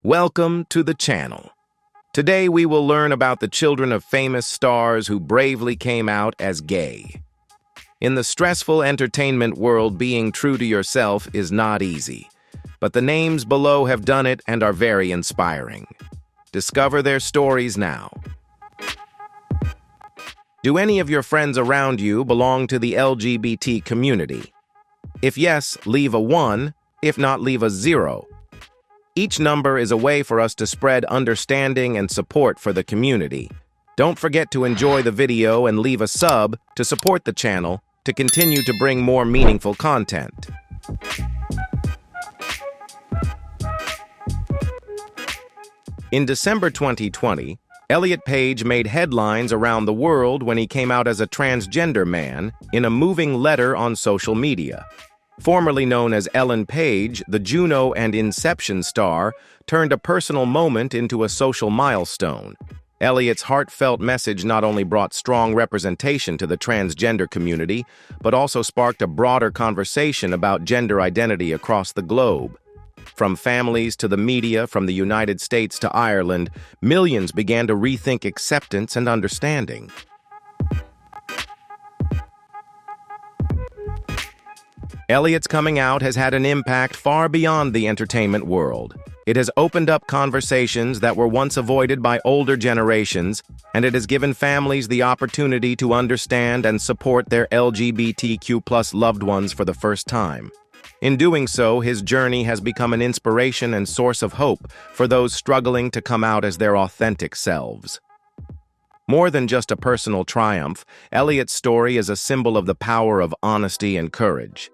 Welcome to the channel. Today we will learn about the children of famous stars who bravely came out as gay. In the stressful entertainment world, being true to yourself is not easy, but the names below have done it and are very inspiring. Discover their stories now. Do any of your friends around you belong to the LGBT community? If yes, leave a 1, if not, leave a 0. Each number is a way for us to spread understanding and support for the community. Don't forget to enjoy the video and leave a sub to support the channel to continue to bring more meaningful content. In December 2020, Elliot Page made headlines around the world when he came out as a transgender man in a moving letter on social media. Formerly known as Ellen Page, the Juno and Inception star turned a personal moment into a social milestone. Elliot's heartfelt message not only brought strong representation to the transgender community, but also sparked a broader conversation about gender identity across the globe. From families to the media, from the United States to Ireland, millions began to rethink acceptance and understanding. Elliot's coming out has had an impact far beyond the entertainment world. It has opened up conversations that were once avoided by older generations, and it has given families the opportunity to understand and support their LGBTQ+ loved ones for the first time. In doing so, his journey has become an inspiration and source of hope for those struggling to come out as their authentic selves. More than just a personal triumph, Elliot's story is a symbol of the power of honesty and courage.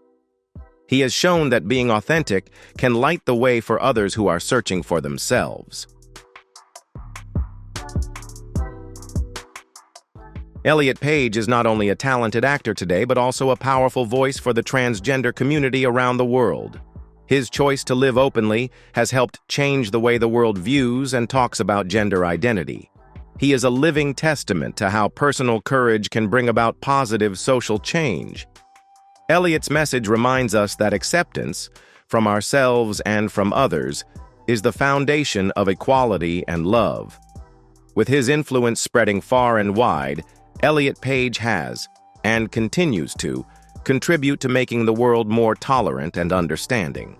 He has shown that being authentic can light the way for others who are searching for themselves. Elliot Page is not only a talented actor today, but also a powerful voice for the transgender community around the world. His choice to live openly has helped change the way the world views and talks about gender identity. He is a living testament to how personal courage can bring about positive social change. Elliot's message reminds us that acceptance, from ourselves and from others, is the foundation of equality and love. With his influence spreading far and wide, Elliot Page has, and continues to, contribute to making the world more tolerant and understanding.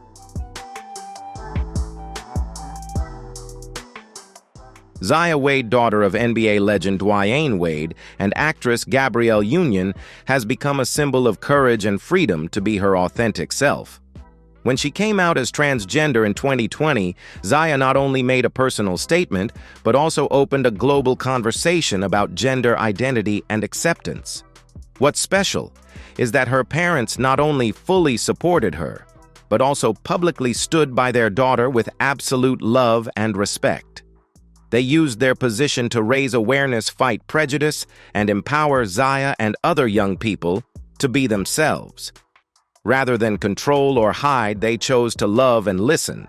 Zaya Wade, daughter of NBA legend Zaya Wade and actress Gabrielle Union, has become a symbol of courage and freedom to be her authentic self. When she came out as transgender in 2020, Zaya not only made a personal statement, but also opened a global conversation about gender identity and acceptance. What's special is that her parents not only fully supported her, but also publicly stood by their daughter with absolute love and respect. They used their position to raise awareness, fight prejudice, and empower Zaya and other young people to be themselves. Rather than control or hide, they chose to love and listen.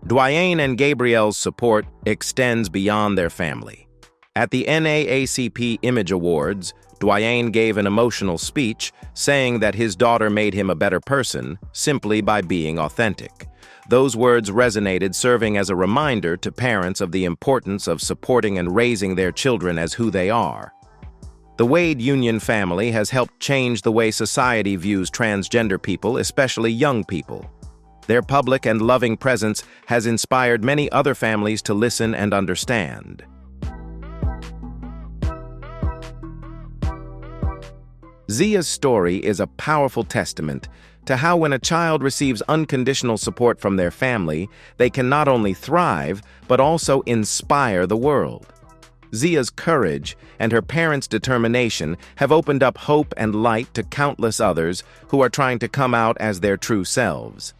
Dwayne and Gabrielle's support extends beyond their family. At the NAACP Image Awards, Dwayne gave an emotional speech saying that his daughter made him a better person simply by being authentic. Those words resonated, serving as a reminder to parents of the importance of supporting and raising their children as who they are. The Wade Union family has helped change the way society views transgender people, especially young people. Their public and loving presence has inspired many other families to listen and understand. Zaya's story is a powerful testament to how when a child receives unconditional support from their family, they can not only thrive, but also inspire the world. Zaya's courage and her parents' determination have opened up hope and light to countless others who are trying to come out as their true selves.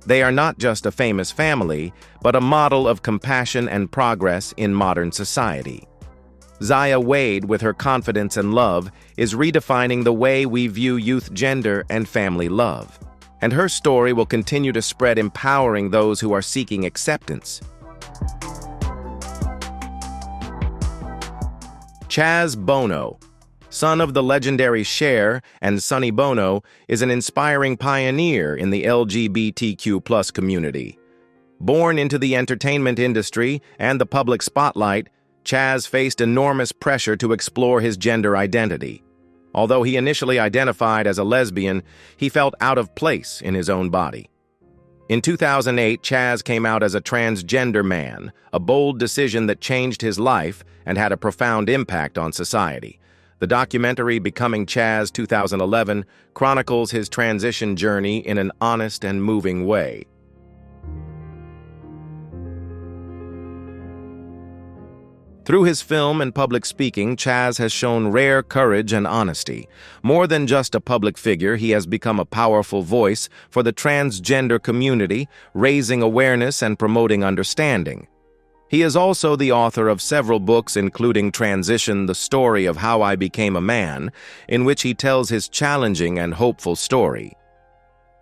They are not just a famous family, but a model of compassion and progress in modern society. Zaya Wade, with her confidence and love, is redefining the way we view youth gender and family love. And her story will continue to spread, empowering those who are seeking acceptance. Chaz Bono. son of the legendary Cher and Sonny Bono, is an inspiring pioneer in the LGBTQ+ community. Born into the entertainment industry and the public spotlight, Chaz faced enormous pressure to explore his gender identity. Although he initially identified as a lesbian, he felt out of place in his own body. In 2008, Chaz came out as a transgender man, a bold decision that changed his life and had a profound impact on society. The documentary Becoming Chaz 2011 chronicles his transition journey in an honest and moving way. Through his film and public speaking, Chaz has shown rare courage and honesty. More than just a public figure, he has become a powerful voice for the transgender community, raising awareness and promoting understanding. He is also the author of several books, including Transition: The Story of How I Became a Man, in which he tells his challenging and hopeful story.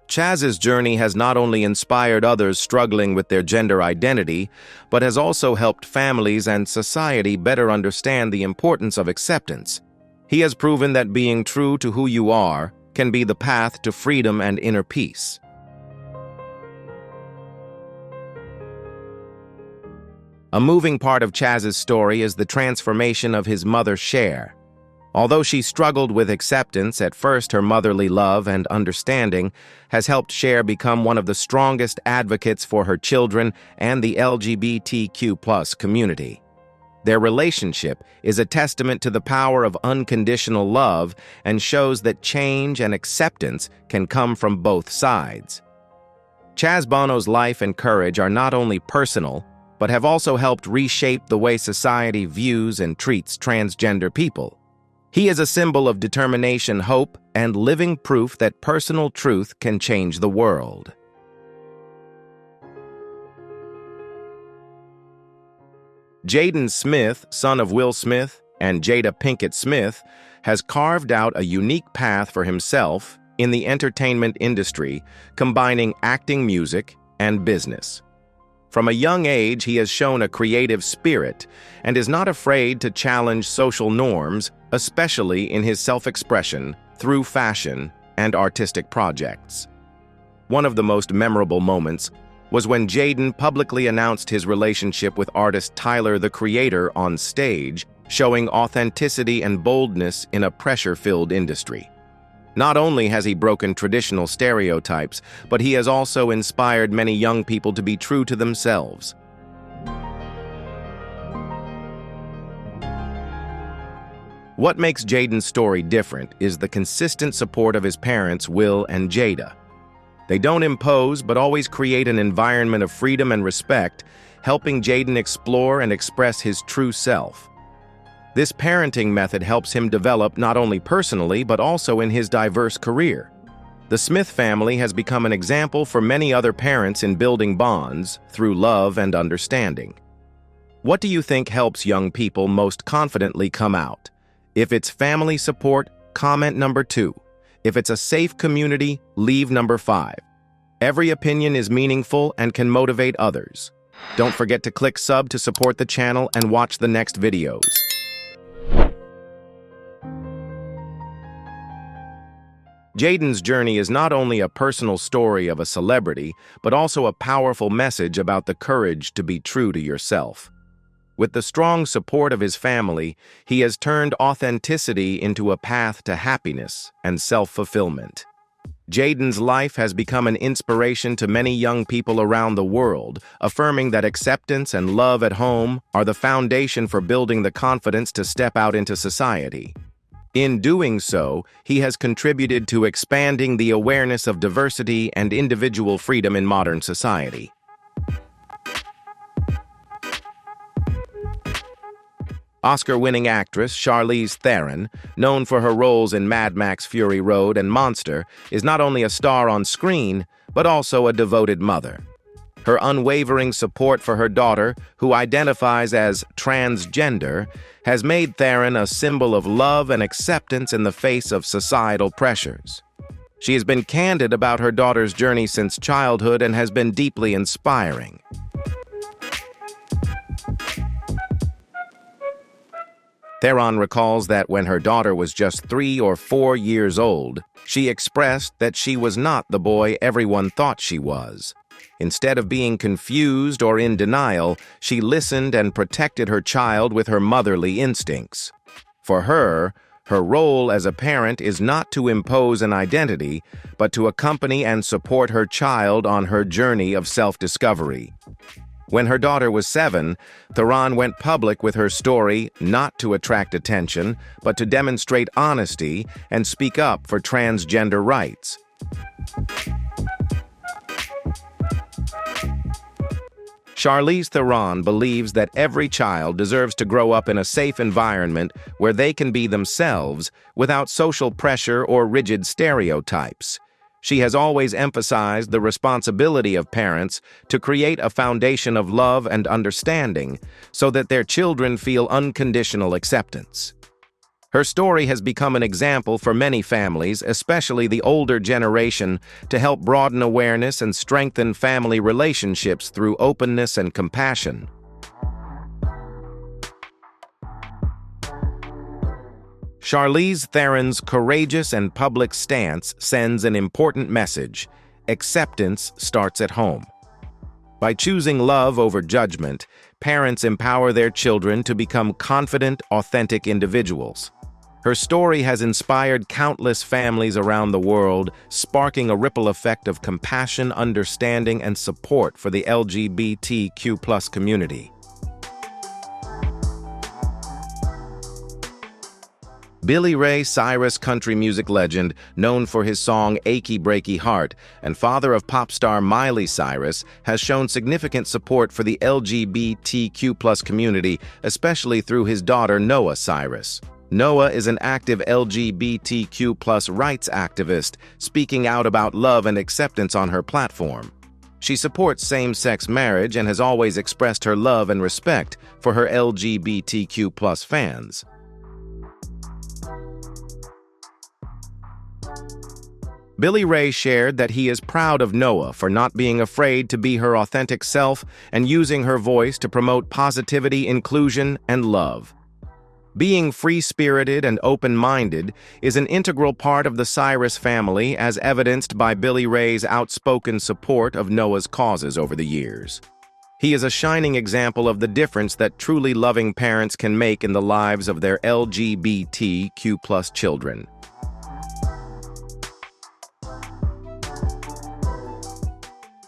Chaz's journey has not only inspired others struggling with their gender identity, but has also helped families and society better understand the importance of acceptance. He has proven that being true to who you are can be the path to freedom and inner peace. A moving part of Chaz's story is the transformation of his mother, Cher. Although she struggled with acceptance, at first her motherly love and understanding has helped Cher become one of the strongest advocates for her children and the LGBTQ+ community. Their relationship is a testament to the power of unconditional love and shows that change and acceptance can come from both sides. Chaz Bono's life and courage are not only personal, but have also helped reshape the way society views and treats transgender people. He is a symbol of determination, hope, and living proof that personal truth can change the world. Jaden Smith, son of Will Smith and Jada Pinkett Smith, has carved out a unique path for himself in the entertainment industry, combining acting, music, and business. From a young age, he has shown a creative spirit and is not afraid to challenge social norms, especially in his self-expression through fashion and artistic projects. One of the most memorable moments was when Jaden publicly announced his relationship with artist Tyler, the Creator, on stage, showing authenticity and boldness in a pressure-filled industry. Not only has he broken traditional stereotypes, but he has also inspired many young people to be true to themselves. What makes Jaden's story different is the consistent support of his parents, Will and Jada. They don't impose, but always create an environment of freedom and respect, helping Jaden explore and express his true self. This parenting method helps him develop not only personally, but also in his diverse career. The Smith family has become an example for many other parents in building bonds through love and understanding. What do you think helps young people most confidently come out? If it's family support, comment number 2. If it's a safe community, leave number 5. Every opinion is meaningful and can motivate others. Don't forget to click sub to support the channel and watch the next videos. Jaden's journey is not only a personal story of a celebrity, but also a powerful message about the courage to be true to yourself. With the strong support of his family, he has turned authenticity into a path to happiness and self-fulfillment. Jaden's life has become an inspiration to many young people around the world, affirming that acceptance and love at home are the foundation for building the confidence to step out into society. In doing so, he has contributed to expanding the awareness of diversity and individual freedom in modern society. Oscar-winning actress Charlize Theron, known for her roles in Mad Max Fury Road and Monster, is not only a star on screen, but also a devoted mother. Her unwavering support for her daughter, who identifies as transgender, has made Theron a symbol of love and acceptance in the face of societal pressures. She has been candid about her daughter's journey since childhood and has been deeply inspiring. Theron recalls that when her daughter was just 3 or 4 years old, she expressed that she was not the boy everyone thought she was. Instead of being confused or in denial, she listened and protected her child with her motherly instincts. For her role as a parent is not to impose an identity, but to accompany and support her child on her journey of self-discovery. When her daughter was 7, Theron went public with her story not to attract attention, but to demonstrate honesty and speak up for transgender rights. Charlize Theron believes that every child deserves to grow up in a safe environment where they can be themselves without social pressure or rigid stereotypes. She has always emphasized the responsibility of parents to create a foundation of love and understanding so that their children feel unconditional acceptance. Her story has become an example for many families, especially the older generation, to help broaden awareness and strengthen family relationships through openness and compassion. Charlize Theron's courageous and public stance sends an important message: acceptance starts at home. By choosing love over judgment, parents empower their children to become confident, authentic individuals. Her story has inspired countless families around the world, sparking a ripple effect of compassion, understanding, and support for the LGBTQ+ community. Ray Cyrus, country music legend, known for his song Achy Breaky Heart, and father of pop star Miley Cyrus, has shown significant support for the LGBTQ+ community, especially through his daughter Noah Cyrus. Noah is an active LGBTQ+ rights activist, speaking out about love and acceptance on her platform. She supports same-sex marriage and has always expressed her love and respect for her LGBTQ+ fans. Ray shared that he is proud of Noah for not being afraid to be her authentic self and using her voice to promote positivity, inclusion, and love. Being free-spirited and open-minded is an integral part of the Cyrus family, as evidenced by Ray's outspoken support of Noah's causes over the years. He is a shining example of the difference that truly loving parents can make in the lives of their LGBTQ+ children.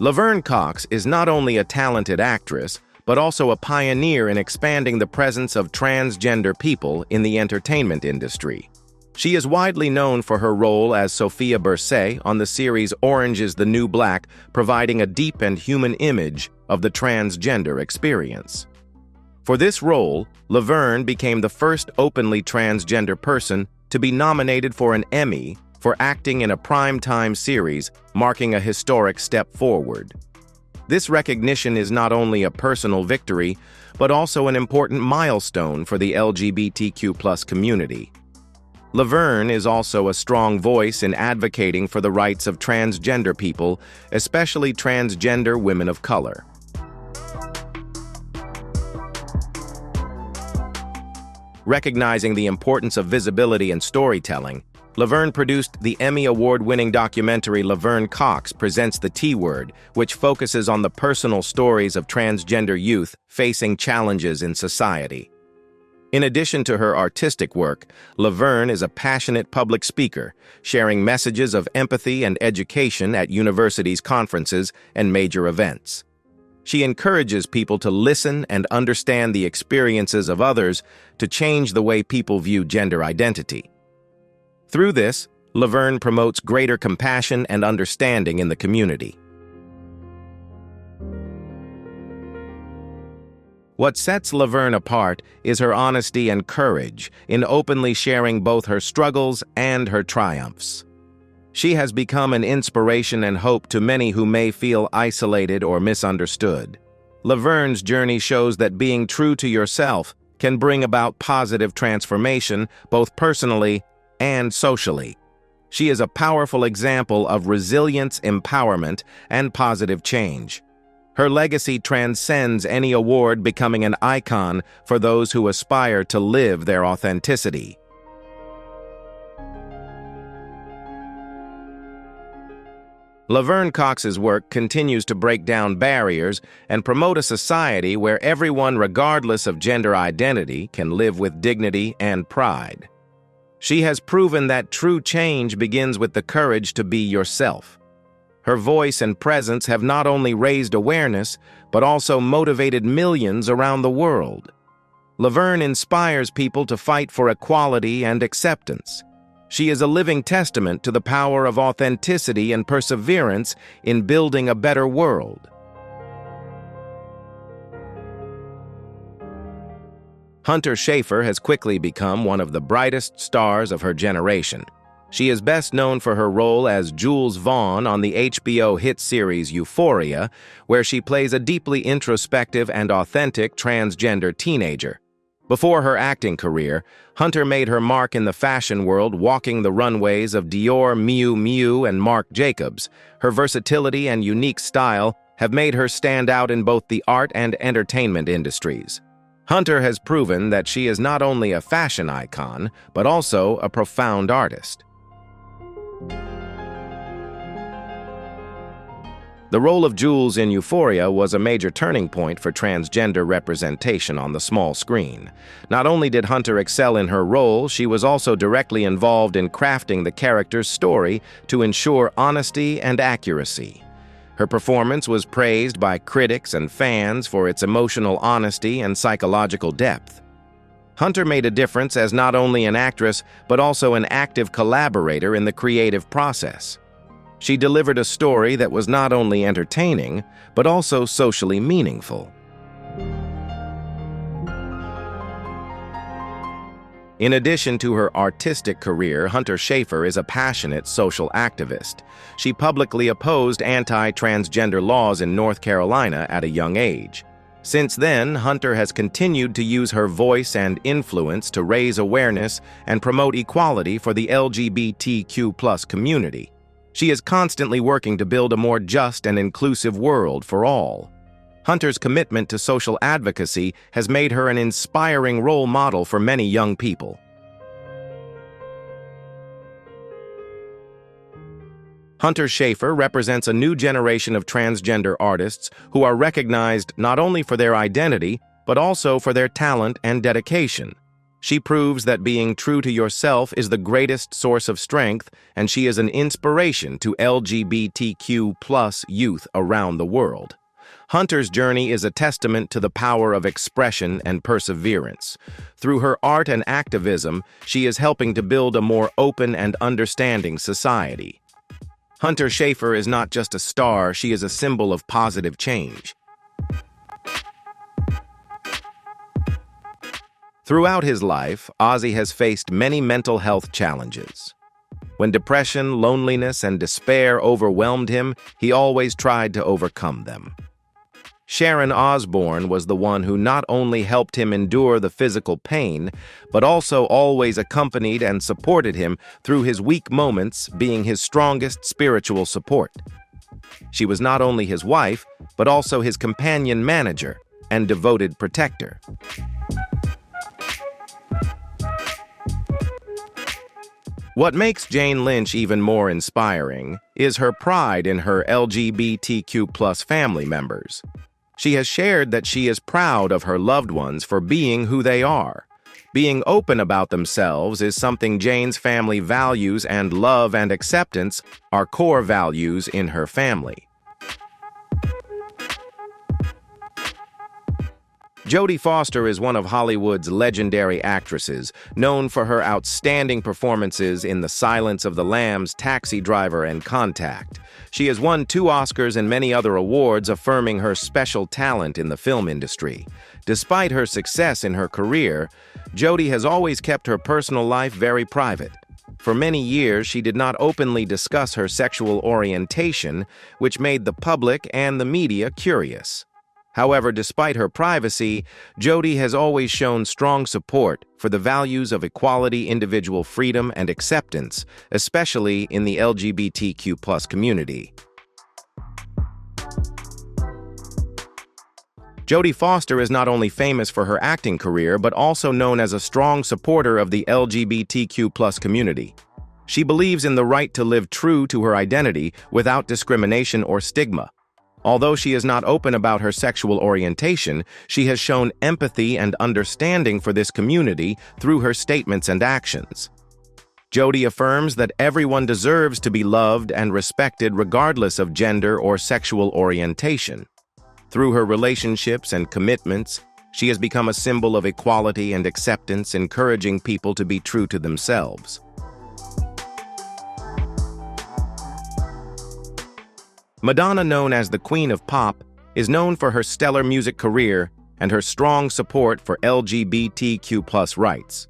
Laverne Cox is not only a talented actress, but also a pioneer in expanding the presence of transgender people in the entertainment industry. She is widely known for her role as Sophia Bursay on the series Orange is the New Black, providing a deep and human image of the transgender experience. For this role, Laverne became the first openly transgender person to be nominated for an Emmy for acting in a primetime series, marking a historic step forward. This recognition is not only a personal victory, but also an important milestone for the LGBTQ+ community. Laverne is also a strong voice in advocating for the rights of transgender people, especially transgender women of color. Recognizing the importance of visibility and storytelling, Laverne produced the Emmy Award-winning documentary Laverne Cox Presents the T-Word, which focuses on the personal stories of transgender youth facing challenges in society. In addition to her artistic work, Laverne is a passionate public speaker, sharing messages of empathy and education at universities' conferences and major events. She encourages people to listen and understand the experiences of others to change the way people view gender identity. Through this, Laverne promotes greater compassion and understanding in the community. What sets Laverne apart is her honesty and courage in openly sharing both her struggles and her triumphs. She has become an inspiration and hope to many who may feel isolated or misunderstood. Laverne's journey shows that being true to yourself can bring about positive transformation, both personally and socially. She is a powerful example of resilience, empowerment, and positive change. Her legacy transcends any award, becoming an icon for those who aspire to live their authenticity. Laverne Cox's work continues to break down barriers and promote a society where everyone, regardless of gender identity, can live with dignity and pride. She has proven that true change begins with the courage to be yourself. Her voice and presence have not only raised awareness, but also motivated millions around the world. Laverne inspires people to fight for equality and acceptance. She is a living testament to the power of authenticity and perseverance in building a better world. Hunter Schafer has quickly become one of the brightest stars of her generation. She is best known for her role as Jules Vaughn on the HBO hit series Euphoria, where she plays a deeply introspective and authentic transgender teenager. Before her acting career, Hunter made her mark in the fashion world, walking the runways of Dior, Miu Miu, and Marc Jacobs. Her versatility and unique style have made her stand out in both the art and entertainment industries. Hunter has proven that she is not only a fashion icon, but also a profound artist. The role of Jules in Euphoria was a major turning point for transgender representation on the small screen. Not only did Hunter excel in her role, she was also directly involved in crafting the character's story to ensure honesty and accuracy. Her performance was praised by critics and fans for its emotional honesty and psychological depth. Hunter made a difference as not only an actress, but also an active collaborator in the creative process. She delivered a story that was not only entertaining, but also socially meaningful. In addition to her artistic career, Hunter Schafer is a passionate social activist. She publicly opposed anti-transgender laws in North Carolina at a young age. Since then, Hunter has continued to use her voice and influence to raise awareness and promote equality for the LGBTQ+ community. She is constantly working to build a more just and inclusive world for all. Hunter's commitment to social advocacy has made her an inspiring role model for many young people. Hunter Schafer represents a new generation of transgender artists who are recognized not only for their identity, but also for their talent and dedication. She proves that being true to yourself is the greatest source of strength, and she is an inspiration to LGBTQ+ youth around the world. Hunter's journey is a testament to the power of expression and perseverance. Through her art and activism, she is helping to build a more open and understanding society. Hunter Schafer is not just a star, she is a symbol of positive change. Throughout his life, Ozzy has faced many mental health challenges. When depression, loneliness, and despair overwhelmed him, he always tried to overcome them. Sharon Osbourne was the one who not only helped him endure the physical pain, but also always accompanied and supported him through his weak moments, being his strongest spiritual support. She was not only his wife, but also his companion manager and devoted protector. What makes Jane Lynch even more inspiring is her pride in her LGBTQ+ family members. She has shared that she is proud of her loved ones for being who they are. Being open about themselves is something Jane's family values, and love and acceptance are core values in her family. Jodie Foster is one of Hollywood's legendary actresses, known for her outstanding performances in The Silence of the Lambs, Taxi Driver, and Contact. She has won 2 Oscars and many other awards, affirming her special talent in the film industry. Despite her success in her career, Jodie has always kept her personal life very private. For many years, she did not openly discuss her sexual orientation, which made the public and the media curious. However, despite her privacy, Jodie has always shown strong support for the values of equality, individual freedom, and acceptance, especially in the LGBTQ+ community. Jodie Foster is not only famous for her acting career, but also known as a strong supporter of the LGBTQ+ community. She believes in the right to live true to her identity without discrimination or stigma. Although she is not open about her sexual orientation, she has shown empathy and understanding for this community through her statements and actions. Jodie affirms that everyone deserves to be loved and respected regardless of gender or sexual orientation. Through her relationships and commitments, she has become a symbol of equality and acceptance, encouraging people to be true to themselves. Madonna, known as the Queen of Pop, is known for her stellar music career and her strong support for LGBTQ+ rights.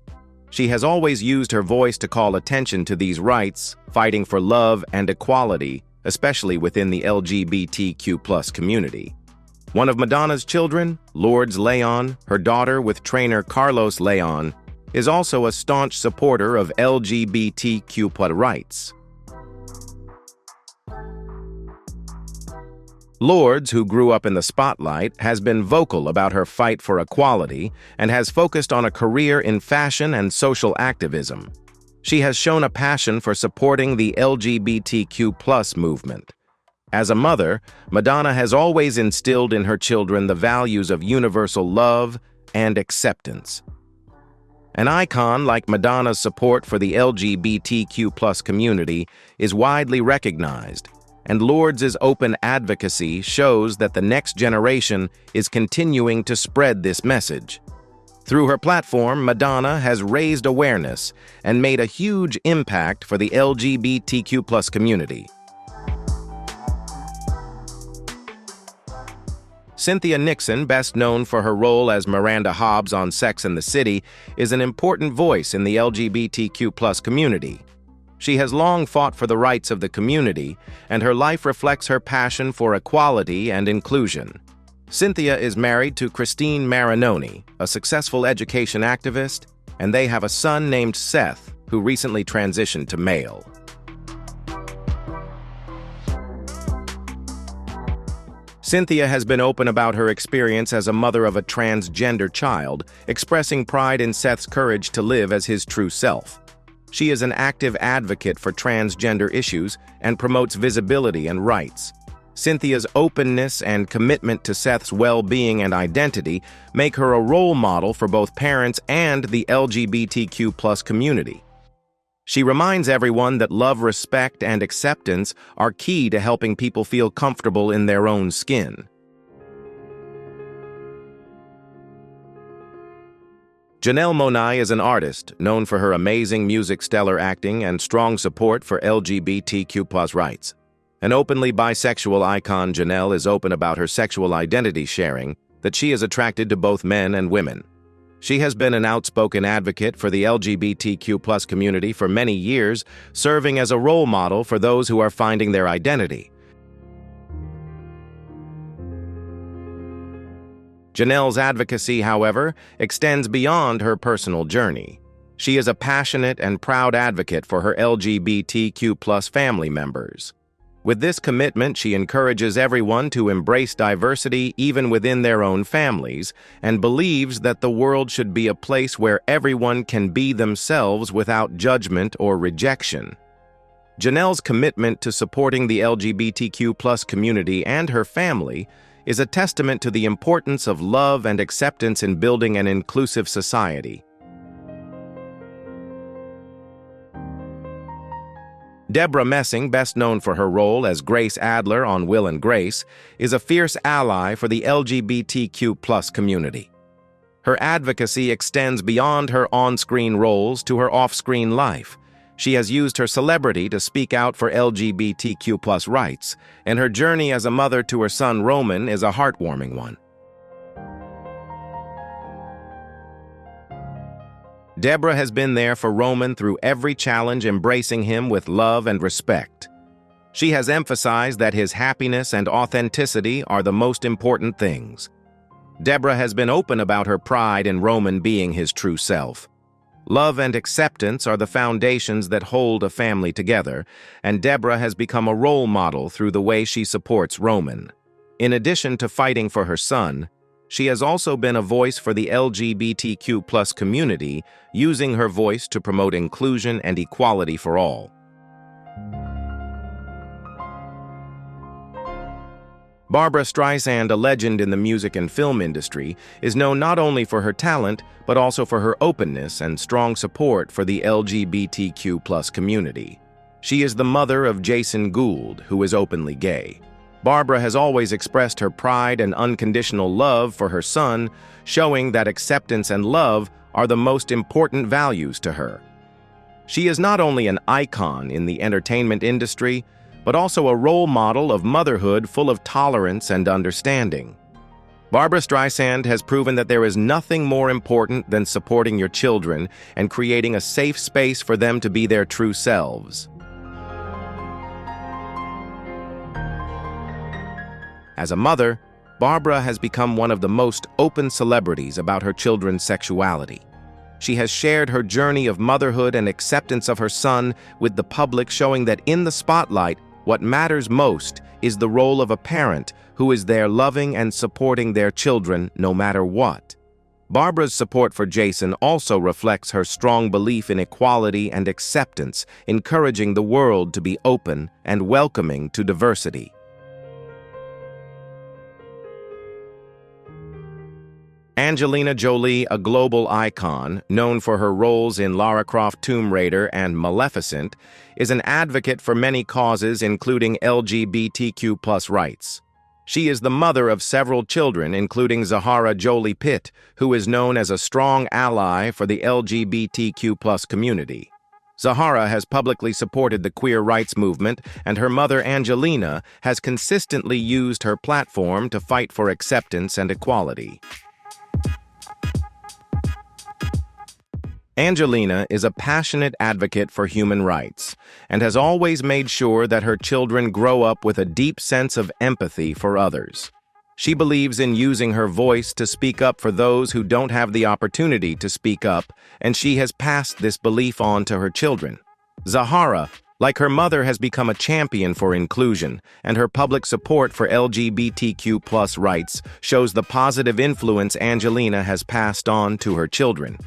She has always used her voice to call attention to these rights, fighting for love and equality, especially within the LGBTQ+ community. One of Madonna's children, Lourdes Leon, her daughter with trainer Carlos Leon, is also a staunch supporter of LGBTQ+ rights. Lourdes, who grew up in the spotlight, has been vocal about her fight for equality and has focused on a career in fashion and social activism. She has shown a passion for supporting the LGBTQ+ movement. As a mother, Madonna has always instilled in her children the values of universal love and acceptance. An icon like Madonna's support for the LGBTQ+ community is widely recognized, and Lourdes' open advocacy shows that the next generation is continuing to spread this message. Through her platform, Madonna has raised awareness and made a huge impact for the LGBTQ+ community. Cynthia Nixon, best known for her role as Miranda Hobbs on Sex and the City, is an important voice in the LGBTQ+ community. She has long fought for the rights of the community, and her life reflects her passion for equality and inclusion. Cynthia is married to Christine Marinoni, a successful education activist, and they have a son named Seth, who recently transitioned to male. Cynthia has been open about her experience as a mother of a transgender child, expressing pride in Seth's courage to live as his true self. She is an active advocate for transgender issues and promotes visibility and rights. Cynthia's openness and commitment to Seth's well-being and identity make her a role model for both parents and the LGBTQ+ community. She reminds everyone that love, respect, and acceptance are key to helping people feel comfortable in their own skin. Janelle Mone is an artist known for her amazing music, stellar acting, and strong support for LGBTQ+ rights. An openly bisexual icon, Janelle is open about her sexual identity, sharing that she is attracted to both men and women. She has been an outspoken advocate for the LGBTQ+ community for many years, serving as a role model for those who are finding their identity. Janelle's advocacy, however, extends beyond her personal journey. She is a passionate and proud advocate for her LGBTQ+ family members. With this commitment, she encourages everyone to embrace diversity even within their own families, and believes that the world should be a place where everyone can be themselves without judgment or rejection. Janelle's commitment to supporting the LGBTQ+ community and her family is a testament to the importance of love and acceptance in building an inclusive society. Debra Messing, best known for her role as Grace Adler on Will and Grace, is a fierce ally for the LGBTQ+ community. Her advocacy extends beyond her on-screen roles to her off-screen life. She has used her celebrity to speak out for LGBTQ+ rights, and her journey as a mother to her son Roman is a heartwarming one. Debra has been there for Roman through every challenge, embracing him with love and respect. She has emphasized that his happiness and authenticity are the most important things. Debra has been open about her pride in Roman being his true self. Love and acceptance are the foundations that hold a family together, and Debra has become a role model through the way she supports Roman. In addition to fighting for her son, She has also been a voice for the LGBTQ+ community, using her voice to promote inclusion and equality for all. Barbra Streisand, a legend in the music and film industry, is known not only for her talent, but also for her openness and strong support for the LGBTQ+ community. She is the mother of Jason Gould, who is openly gay. Barbra has always expressed her pride and unconditional love for her son, showing that acceptance and love are the most important values to her. She is not only an icon in the entertainment industry, but also a role model of motherhood full of tolerance and understanding. Barbra Streisand has proven that there is nothing more important than supporting your children and creating a safe space for them to be their true selves. As a mother, Barbra has become one of the most open celebrities about her children's sexuality. She has shared her journey of motherhood and acceptance of her son with the public, showing that in the spotlight, what matters most is the role of a parent who is there loving and supporting their children no matter what. Barbra's support for Jason also reflects her strong belief in equality and acceptance, encouraging the world to be open and welcoming to diversity. Angelina Jolie, a global icon, known for her roles in Lara Croft Tomb Raider and Maleficent, is an advocate for many causes including LGBTQ+ rights. She is the mother of several children, including Zahara Jolie Pitt, who is known as a strong ally for the LGBTQ+ community. Zahara has publicly supported the queer rights movement, and her mother Angelina has consistently used her platform to fight for acceptance and equality. Angelina is a passionate advocate for human rights and has always made sure that her children grow up with a deep sense of empathy for others. She believes in using her voice to speak up for those who don't have the opportunity to speak up, and she has passed this belief on to her children. Zahara, like her mother, has become a champion for inclusion, and her public support for LGBTQ+ rights shows the positive influence Angelina has passed on to her children.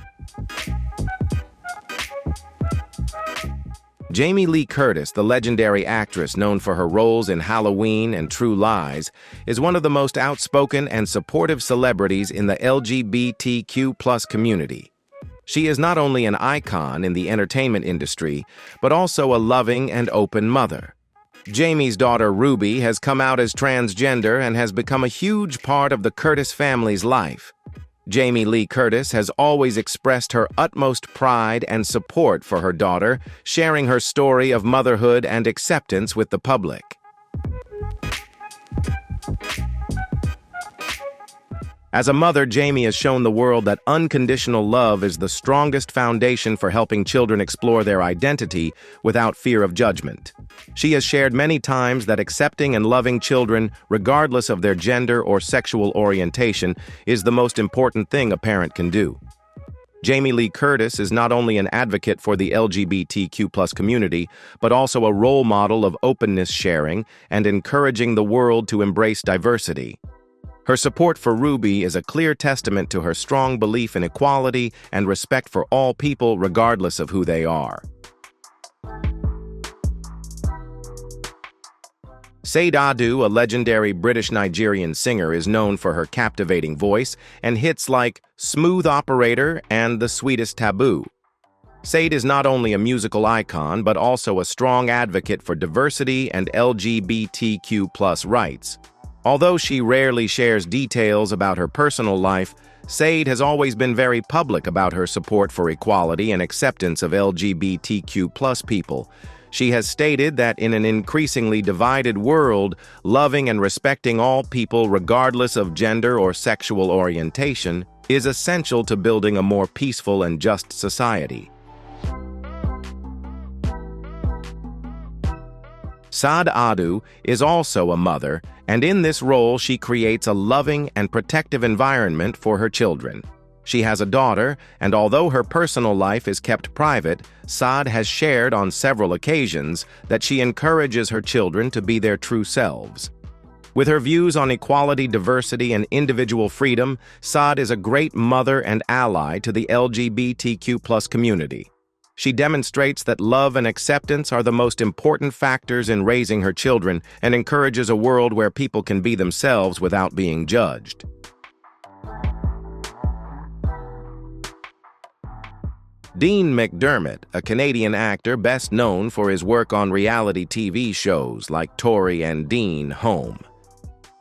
Jamie Lee Curtis, the legendary actress known for her roles in Halloween and True Lies, is one of the most outspoken and supportive celebrities in the LGBTQ+ community. She is not only an icon in the entertainment industry, but also a loving and open mother. Jamie's daughter Ruby has come out as transgender and has become a huge part of the Curtis family's life. Jamie Lee Curtis has always expressed her utmost pride and support for her daughter, sharing her story of motherhood and acceptance with the public. As a mother, Jamie has shown the world that unconditional love is the strongest foundation for helping children explore their identity without fear of judgment. She has shared many times that accepting and loving children, regardless of their gender or sexual orientation, is the most important thing a parent can do. Jamie Lee Curtis is not only an advocate for the LGBTQ+ community, but also a role model of openness sharing and encouraging the world to embrace diversity. Her support for Ruby is a clear testament to her strong belief in equality and respect for all people regardless of who they are. Sade Adu, a legendary British-Nigerian singer, is known for her captivating voice and hits like Smooth Operator and The Sweetest Taboo. Sade is not only a musical icon, but also a strong advocate for diversity and LGBTQ+ rights. Although she rarely shares details about her personal life, Sade has always been very public about her support for equality and acceptance of LGBTQ+ people. She has stated that in an increasingly divided world, loving and respecting all people regardless of gender or sexual orientation is essential to building a more peaceful and just society. Sade Adu is also a mother, and in this role she creates a loving and protective environment for her children. She has a daughter, and although her personal life is kept private, Sade has shared on several occasions that she encourages her children to be their true selves. With her views on equality, diversity, and individual freedom, Sade is a great mother and ally to the LGBTQ+ community. She demonstrates that love and acceptance are the most important factors in raising her children and encourages a world where people can be themselves without being judged. Dean McDermott, a Canadian actor best known for his work on reality TV shows like Tori and Dean Home.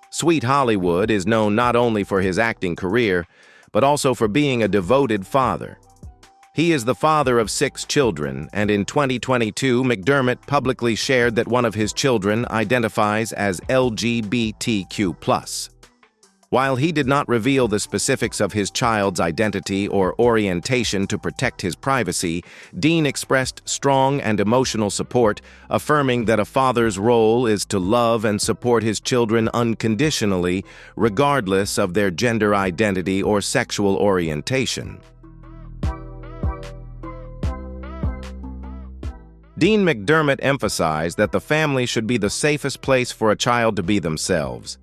Sweet Hollywood is known not only for his acting career, but also for being a devoted father. He is the father of 6 children, and in 2022, McDermott publicly shared that one of his children identifies as LGBTQ+. While he did not reveal the specifics of his child's identity or orientation to protect his privacy, Dean expressed strong and emotional support, affirming that a father's role is to love and support his children unconditionally, regardless of their gender identity or sexual orientation. Dean McDermott emphasized that the family should be the safest place for a child to be themselves.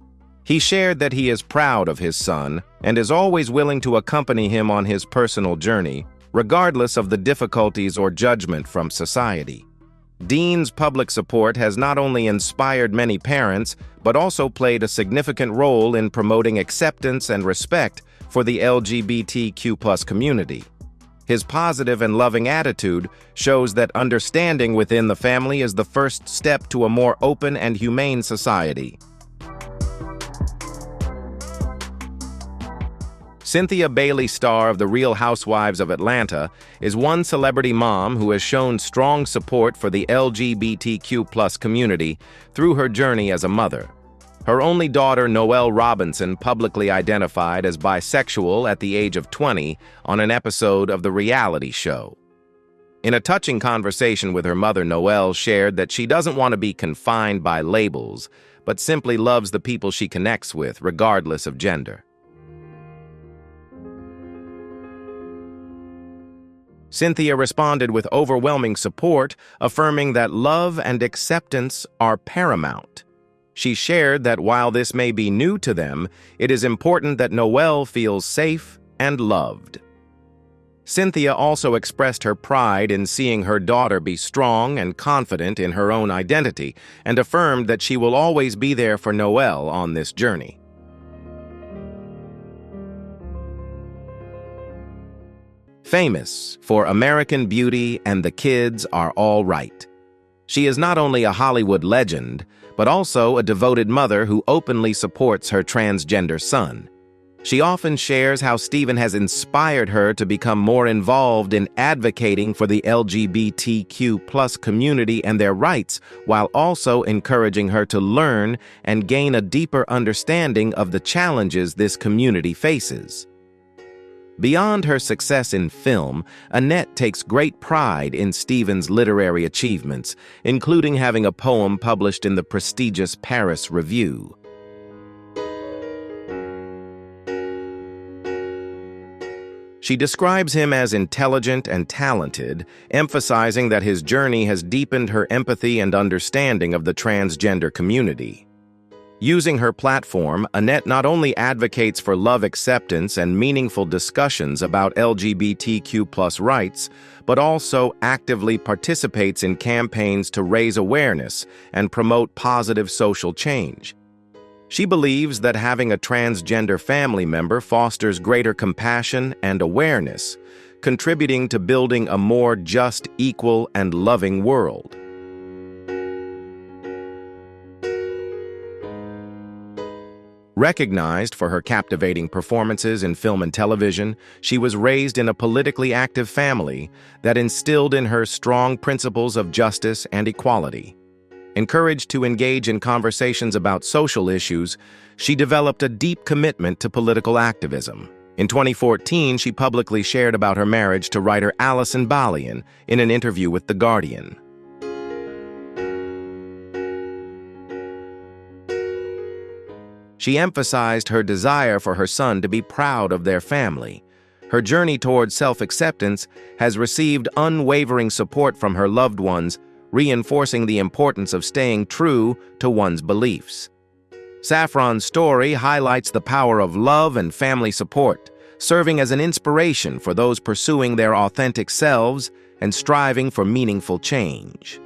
He shared that he is proud of his son and is always willing to accompany him on his personal journey, regardless of the difficulties or judgment from society. Dean's public support has not only inspired many parents, but also played a significant role in promoting acceptance and respect for the LGBTQ+ community. His positive and loving attitude shows that understanding within the family is the first step to a more open and humane society. Cynthia Bailey, star of The Real Housewives of Atlanta, is one celebrity mom who has shown strong support for the LGBTQ+ community through her journey as a mother. Her only daughter, Noelle Robinson, publicly identified as bisexual at the age of 20 on an episode of the reality show. In a touching conversation with her mother, Noelle shared that she doesn't want to be confined by labels, but simply loves the people she connects with, regardless of gender. Cynthia responded with overwhelming support, affirming that love and acceptance are paramount. She shared that while this may be new to them, it is important that Noelle feels safe and loved. Cynthia also expressed her pride in seeing her daughter be strong and confident in her own identity, and affirmed that she will always be there for Noelle on this journey. Famous for American Beauty and The Kids Are All Right. She is not only a Hollywood legend, but also a devoted mother who openly supports her transgender son. She often shares how Stephen has inspired her to become more involved in advocating for the LGBTQ+ community and their rights, while also encouraging her to learn and gain a deeper understanding of the challenges this community faces. Beyond her success in film, Annette takes great pride in Stephen's literary achievements, including having a poem published in the prestigious Paris Review. She describes him as intelligent and talented, emphasizing that his journey has deepened her empathy and understanding of the transgender community. Using her platform, Annette not only advocates for love acceptance and meaningful discussions about LGBTQ+ rights, but also actively participates in campaigns to raise awareness and promote positive social change. She believes that having a transgender family member fosters greater compassion and awareness, contributing to building a more just, equal, and loving world. Recognized for her captivating performances in film and television, she was raised in a politically active family that instilled in her strong principles of justice and equality. Encouraged to engage in conversations about social issues, she developed a deep commitment to political activism. In 2014, she publicly shared about her marriage to writer Alison Balian in an interview with The Guardian. She emphasized her desire for her son to be proud of their family. Her journey towards self-acceptance has received unwavering support from her loved ones, reinforcing the importance of staying true to one's beliefs. Saffron's story highlights the power of love and family support, serving as an inspiration for those pursuing their authentic selves and striving for meaningful change.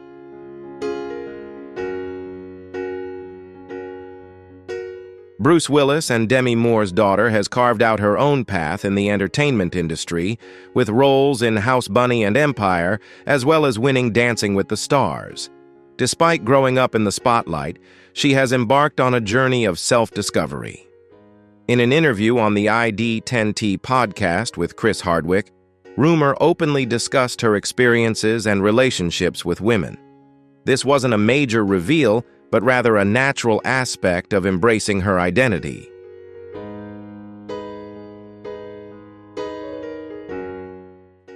Bruce Willis and Demi Moore's daughter has carved out her own path in the entertainment industry, with roles in House Bunny and Empire, as well as winning Dancing with the Stars. Despite growing up in the spotlight, she has embarked on a journey of self-discovery. In an interview on the ID10T podcast with Chris Hardwick, Rumer openly discussed her experiences and relationships with women. This wasn't a major reveal, but rather a natural aspect of embracing her identity.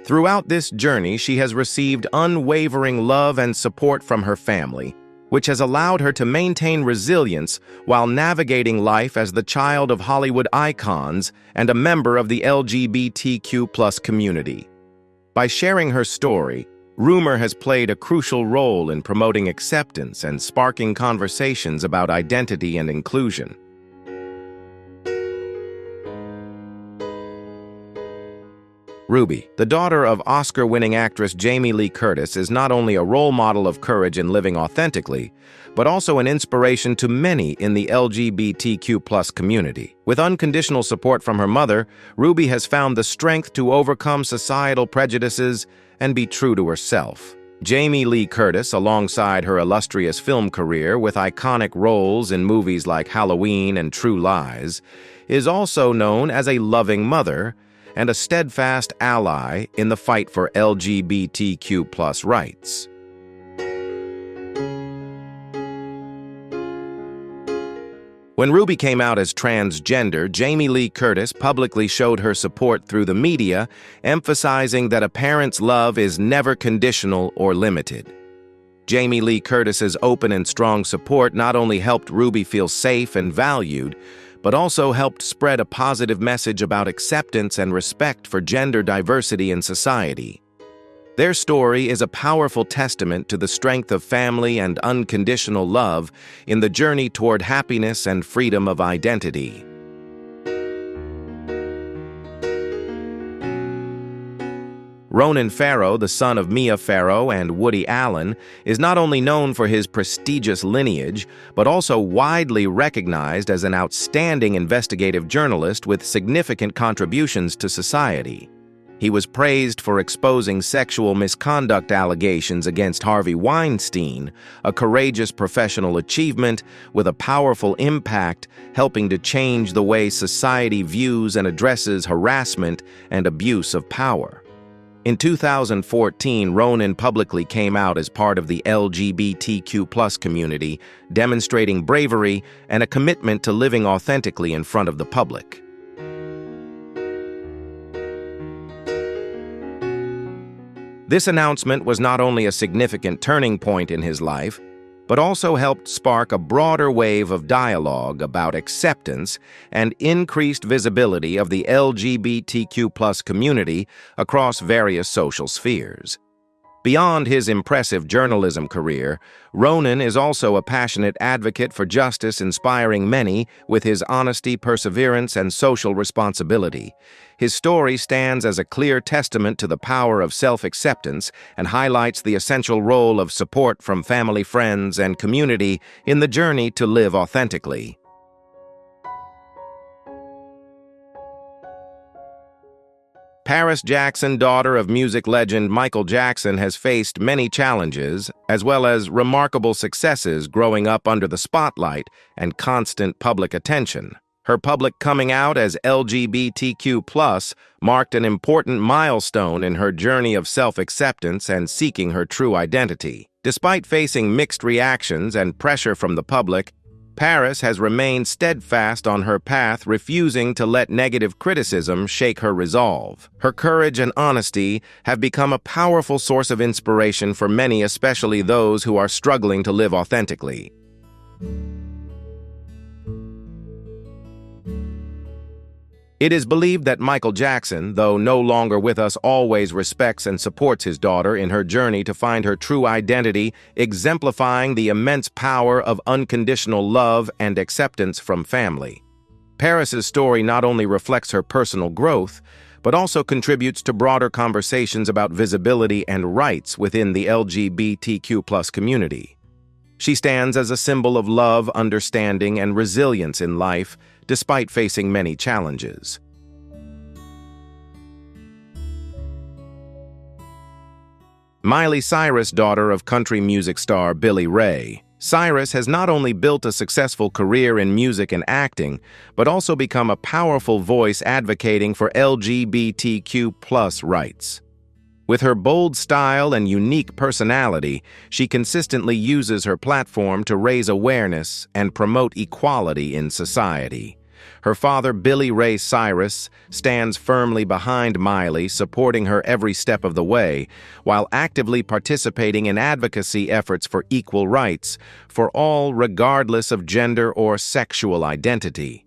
Throughout this journey, she has received unwavering love and support from her family, which has allowed her to maintain resilience while navigating life as the child of Hollywood icons and a member of the LGBTQ+ community. By sharing her story, Rumer has played a crucial role in promoting acceptance and sparking conversations about identity and inclusion. Ruby, the daughter of Oscar-winning actress Jamie Lee Curtis, is not only a role model of courage in living authentically, but also an inspiration to many in the LGBTQ+ community. With unconditional support from her mother, Ruby has found the strength to overcome societal prejudices and be true to herself. Jamie Lee Curtis, alongside her illustrious film career with iconic roles in movies like Halloween and True Lies, is also known as a loving mother and a steadfast ally in the fight for LGBTQ+ rights. When Ruby came out as transgender, Jamie Lee Curtis publicly showed her support through the media, emphasizing that a parent's love is never conditional or limited. Jamie Lee Curtis's open and strong support not only helped Ruby feel safe and valued, but also helped spread a positive message about acceptance and respect for gender diversity in society. Their story is a powerful testament to the strength of family and unconditional love in the journey toward happiness and freedom of identity. Ronan Farrow, the son of Mia Farrow and Woody Allen, is not only known for his prestigious lineage, but also widely recognized as an outstanding investigative journalist with significant contributions to society. He was praised for exposing sexual misconduct allegations against Harvey Weinstein, a courageous professional achievement with a powerful impact, helping to change the way society views and addresses harassment and abuse of power. In 2014, Ronan publicly came out as part of the LGBTQ+ community, demonstrating bravery and a commitment to living authentically in front of the public. This announcement was not only a significant turning point in his life, but also helped spark a broader wave of dialogue about acceptance and increased visibility of the LGBTQ+ community across various social spheres. Beyond his impressive journalism career, Ronan is also a passionate advocate for justice, inspiring many with his honesty, perseverance, and social responsibility. His story stands as a clear testament to the power of self-acceptance and highlights the essential role of support from family, friends, and community in the journey to live authentically. Paris Jackson, daughter of music legend Michael Jackson, has faced many challenges, as well as remarkable successes growing up under the spotlight and constant public attention. Her public coming out as LGBTQ+ marked an important milestone in her journey of self-acceptance and seeking her true identity. Despite facing mixed reactions and pressure from the public, Paris has remained steadfast on her path, refusing to let negative criticism shake her resolve. Her courage and honesty have become a powerful source of inspiration for many, especially those who are struggling to live authentically. It is believed that Michael Jackson, though no longer with us, always respects and supports his daughter in her journey to find her true identity, exemplifying the immense power of unconditional love and acceptance from family. Paris's story not only reflects her personal growth, but also contributes to broader conversations about visibility and rights within the LGBTQ+ community. She stands as a symbol of love, understanding, and resilience in life, despite facing many challenges. Miley Cyrus, daughter of country music star Billy Ray Cyrus, has not only built a successful career in music and acting, but also become a powerful voice advocating for LGBTQ+ rights. With her bold style and unique personality, she consistently uses her platform to raise awareness and promote equality in society. Her father, Billy Ray Cyrus, stands firmly behind Miley, supporting her every step of the way, while actively participating in advocacy efforts for equal rights for all, regardless of gender or sexual identity.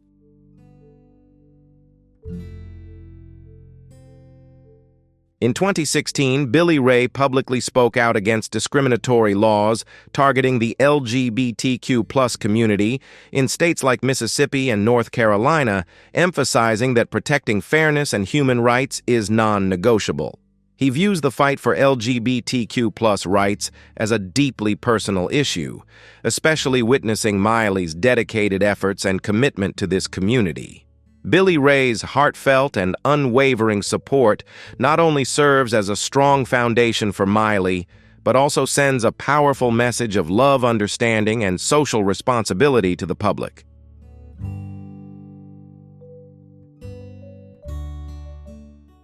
In 2016, Billy Ray publicly spoke out against discriminatory laws targeting the LGBTQ+ community in states like Mississippi and North Carolina, emphasizing that protecting fairness and human rights is non-negotiable. He views the fight for LGBTQ+ rights as a deeply personal issue, especially witnessing Miley's dedicated efforts and commitment to this community. Billy Ray's heartfelt and unwavering support not only serves as a strong foundation for Miley, but also sends a powerful message of love, understanding, and social responsibility to the public.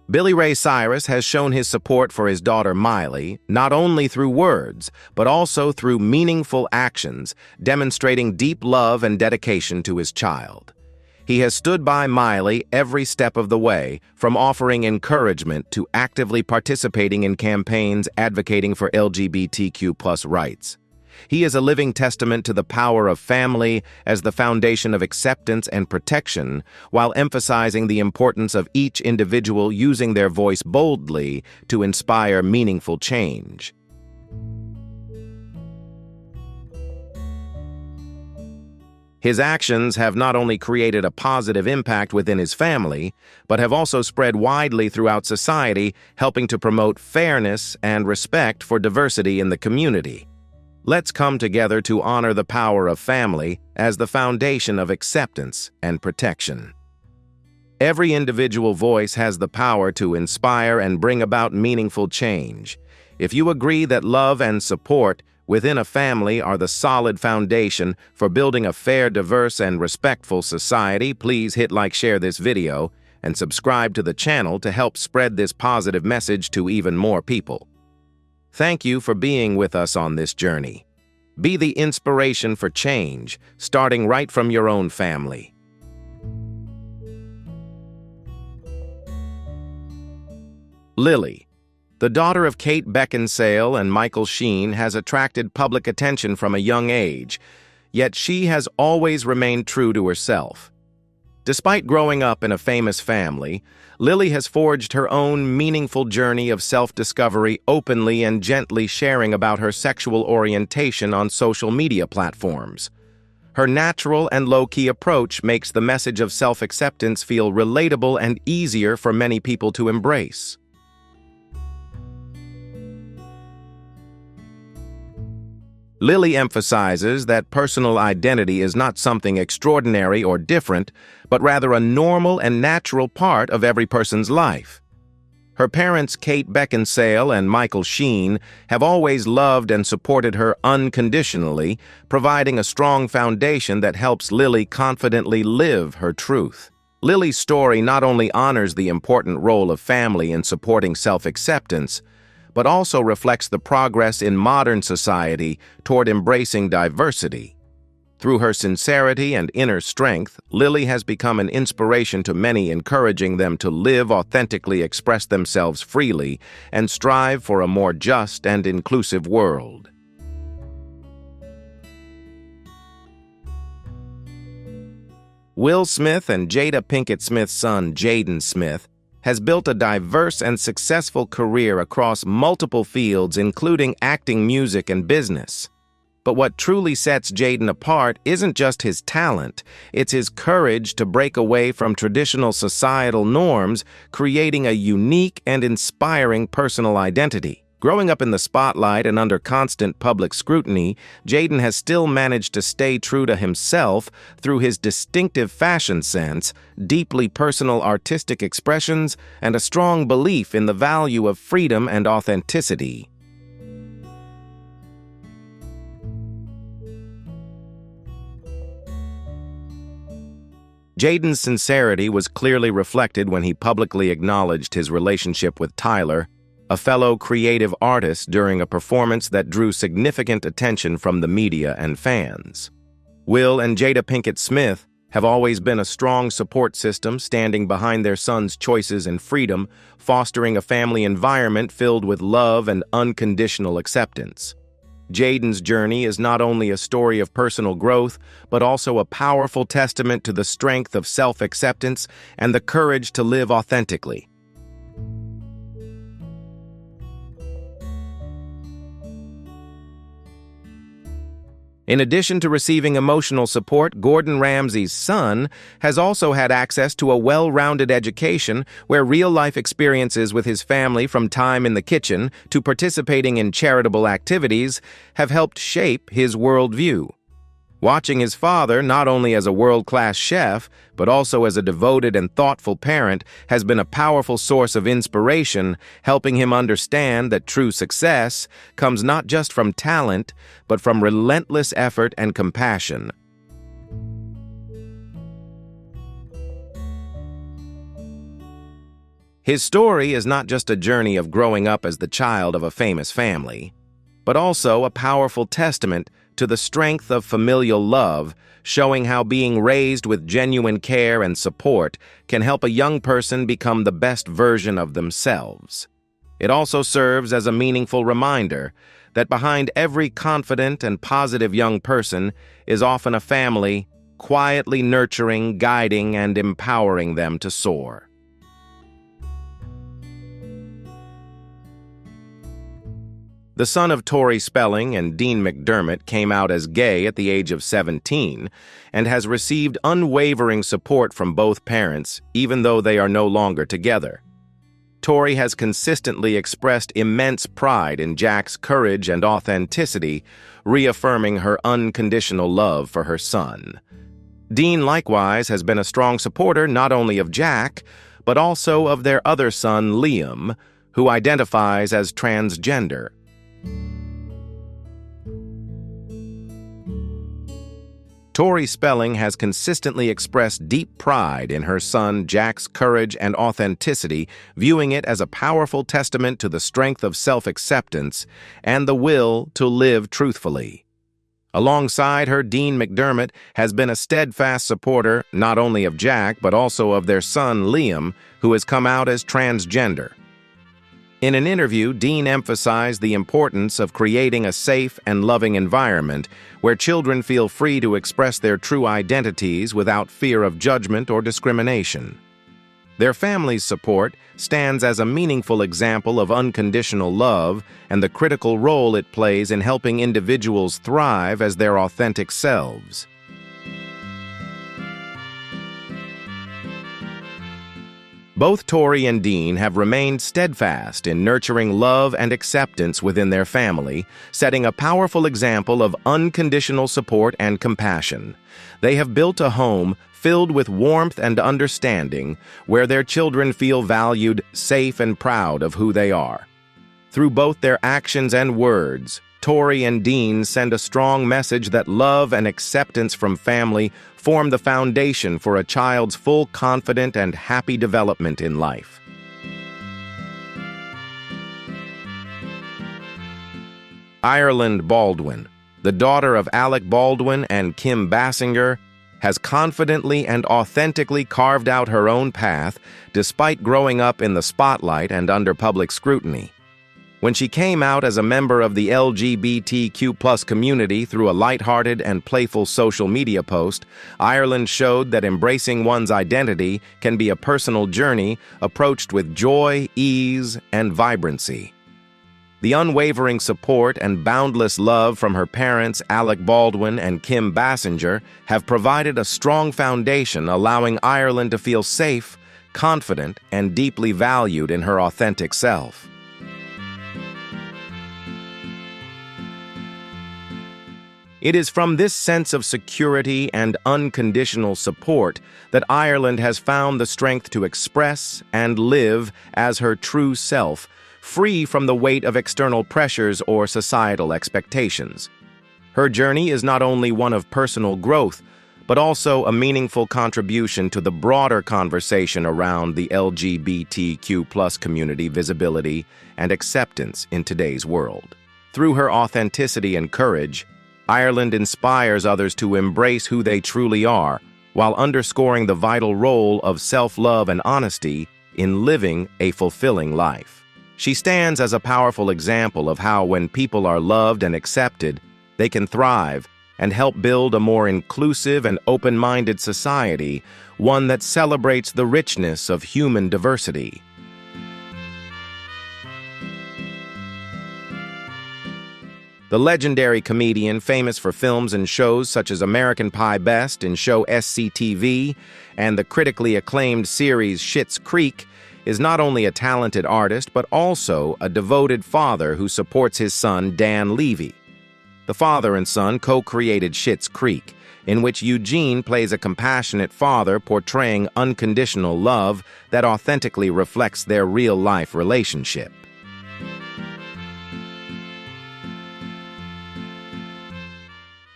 Billy Ray Cyrus has shown his support for his daughter Miley, not only through words, but also through meaningful actions, demonstrating deep love and dedication to his child. He has stood by Miley every step of the way, from offering encouragement to actively participating in campaigns advocating for LGBTQ+ rights. He is a living testament to the power of family as the foundation of acceptance and protection, while emphasizing the importance of each individual using their voice boldly to inspire meaningful change. His actions have not only created a positive impact within his family, but have also spread widely throughout society, helping to promote fairness and respect for diversity in the community. Let's come together to honor the power of family as the foundation of acceptance and protection. Every individual voice has the power to inspire and bring about meaningful change. If you agree that love and support within a family are the solid foundation for building a fair, diverse, and respectful society, please hit like, share this video, and subscribe to the channel to help spread this positive message to even more people. Thank you for being with us on this journey. Be the inspiration for change, starting right from your own family. Lily, the daughter of Kate Beckinsale and Michael Sheen, has attracted public attention from a young age, yet she has always remained true to herself. Despite growing up in a famous family, Lily has forged her own meaningful journey of self-discovery, openly and gently sharing about her sexual orientation on social media platforms. Her natural and low-key approach makes the message of self-acceptance feel relatable and easier for many people to embrace. Lily emphasizes that personal identity is not something extraordinary or different, but rather a normal and natural part of every person's life. Her parents, Kate Beckinsale and Michael Sheen, have always loved and supported her unconditionally, providing a strong foundation that helps Lily confidently live her truth. Lily's story not only honors the important role of family in supporting self-acceptance, but also reflects the progress in modern society toward embracing diversity. Through her sincerity and inner strength, Lily has become an inspiration to many, encouraging them to live authentically, express themselves freely, and strive for a more just and inclusive world. Will Smith and Jada Pinkett Smith's son, Jaden Smith, has built a diverse and successful career across multiple fields, including acting, music, and business. But what truly sets Jaden apart isn't just his talent, it's his courage to break away from traditional societal norms, creating a unique and inspiring personal identity. Growing up in the spotlight and under constant public scrutiny, Jaden has still managed to stay true to himself through his distinctive fashion sense, deeply personal artistic expressions, and a strong belief in the value of freedom and authenticity. Jaden's sincerity was clearly reflected when he publicly acknowledged his relationship with Tyler, a fellow creative artist, during a performance that drew significant attention from the media and fans. Will and Jada Pinkett Smith have always been a strong support system, standing behind their son's choices and freedom, fostering a family environment filled with love and unconditional acceptance. Jaden's journey is not only a story of personal growth, but also a powerful testament to the strength of self-acceptance and the courage to live authentically. In addition to receiving emotional support, Gordon Ramsay's son has also had access to a well-rounded education where real-life experiences with his family, from time in the kitchen to participating in charitable activities, have helped shape his worldview. Watching his father, not only as a world-class chef, but also as a devoted and thoughtful parent, has been a powerful source of inspiration, helping him understand that true success comes not just from talent, but from relentless effort and compassion. His story is not just a journey of growing up as the child of a famous family, but also a powerful testament to the strength of familial love, showing how being raised with genuine care and support can help a young person become the best version of themselves. It also serves as a meaningful reminder that behind every confident and positive young person is often a family quietly nurturing, guiding, and empowering them to soar. The son of Tori Spelling and Dean McDermott came out as gay at the age of 17 and has received unwavering support from both parents, even though they are no longer together. Tori has consistently expressed immense pride in Jack's courage and authenticity, reaffirming her unconditional love for her son. Dean likewise has been a strong supporter not only of Jack, but also of their other son, Liam, who identifies as transgender. Tori Spelling has consistently expressed deep pride in her son Jack's courage and authenticity, viewing it as a powerful testament to the strength of self-acceptance and the will to live truthfully. Alongside her, Dean McDermott has been a steadfast supporter not only of Jack, but also of their son Liam, who has come out as transgender. In an interview, Dean emphasized the importance of creating a safe and loving environment where children feel free to express their true identities without fear of judgment or discrimination. Their family's support stands as a meaningful example of unconditional love and the critical role it plays in helping individuals thrive as their authentic selves. Both Tori and Dean have remained steadfast in nurturing love and acceptance within their family, setting a powerful example of unconditional support and compassion. They have built a home filled with warmth and understanding, where their children feel valued, safe, and proud of who they are. Through both their actions and words, Tori and Dean send a strong message that love and acceptance from family form the foundation for a child's full, confident, and happy development in life. Ireland Baldwin, the daughter of Alec Baldwin and Kim Basinger, has confidently and authentically carved out her own path despite growing up in the spotlight and under public scrutiny. When she came out as a member of the LGBTQ+ community through a lighthearted and playful social media post, Ireland showed that embracing one's identity can be a personal journey approached with joy, ease, and vibrancy. The unwavering support and boundless love from her parents, Alec Baldwin and Kim Basinger, have provided a strong foundation, allowing Ireland to feel safe, confident, and deeply valued in her authentic self. It is from this sense of security and unconditional support that Ireland has found the strength to express and live as her true self, free from the weight of external pressures or societal expectations. Her journey is not only one of personal growth, but also a meaningful contribution to the broader conversation around the LGBTQ+ community visibility and acceptance in today's world. Through her authenticity and courage, Ireland inspires others to embrace who they truly are, while underscoring the vital role of self-love and honesty in living a fulfilling life. She stands as a powerful example of how, when people are loved and accepted, they can thrive and help build a more inclusive and open-minded society, one that celebrates the richness of human diversity. The legendary comedian, famous for films and shows such as American Pie Best and show SCTV and the critically acclaimed series Schitt's Creek, is not only a talented artist but also a devoted father who supports his son Dan Levy. The father and son co-created Schitt's Creek, in which Eugene plays a compassionate father portraying unconditional love that authentically reflects their real-life relationship.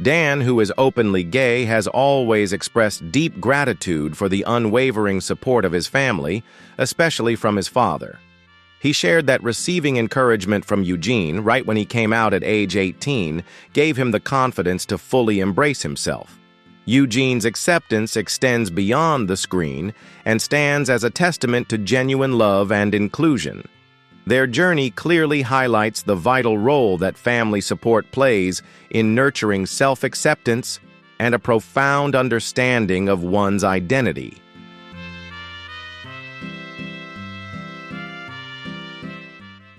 Dan, who is openly gay, has always expressed deep gratitude for the unwavering support of his family, especially from his father. He shared that receiving encouragement from Eugene right when he came out at age 18 gave him the confidence to fully embrace himself. Eugene's acceptance extends beyond the screen and stands as a testament to genuine love and inclusion. Their journey clearly highlights the vital role that family support plays in nurturing self-acceptance and a profound understanding of one's identity.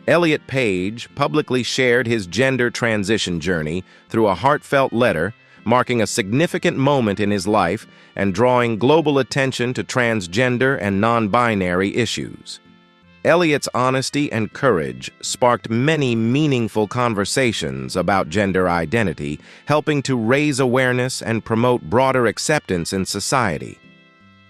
Elliot Page publicly shared his gender transition journey through a heartfelt letter, marking a significant moment in his life and drawing global attention to transgender and non-binary issues. Elliot's honesty and courage sparked many meaningful conversations about gender identity, helping to raise awareness and promote broader acceptance in society.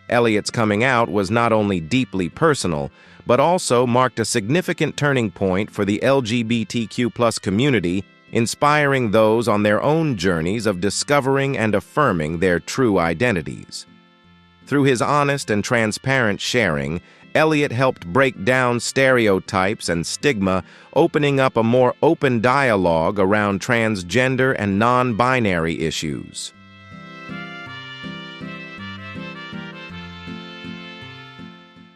Elliot's coming out was not only deeply personal, but also marked a significant turning point for the LGBTQ+ community, inspiring those on their own journeys of discovering and affirming their true identities. Through his honest and transparent sharing, Elliot helped break down stereotypes and stigma, opening up a more open dialogue around transgender and non-binary issues.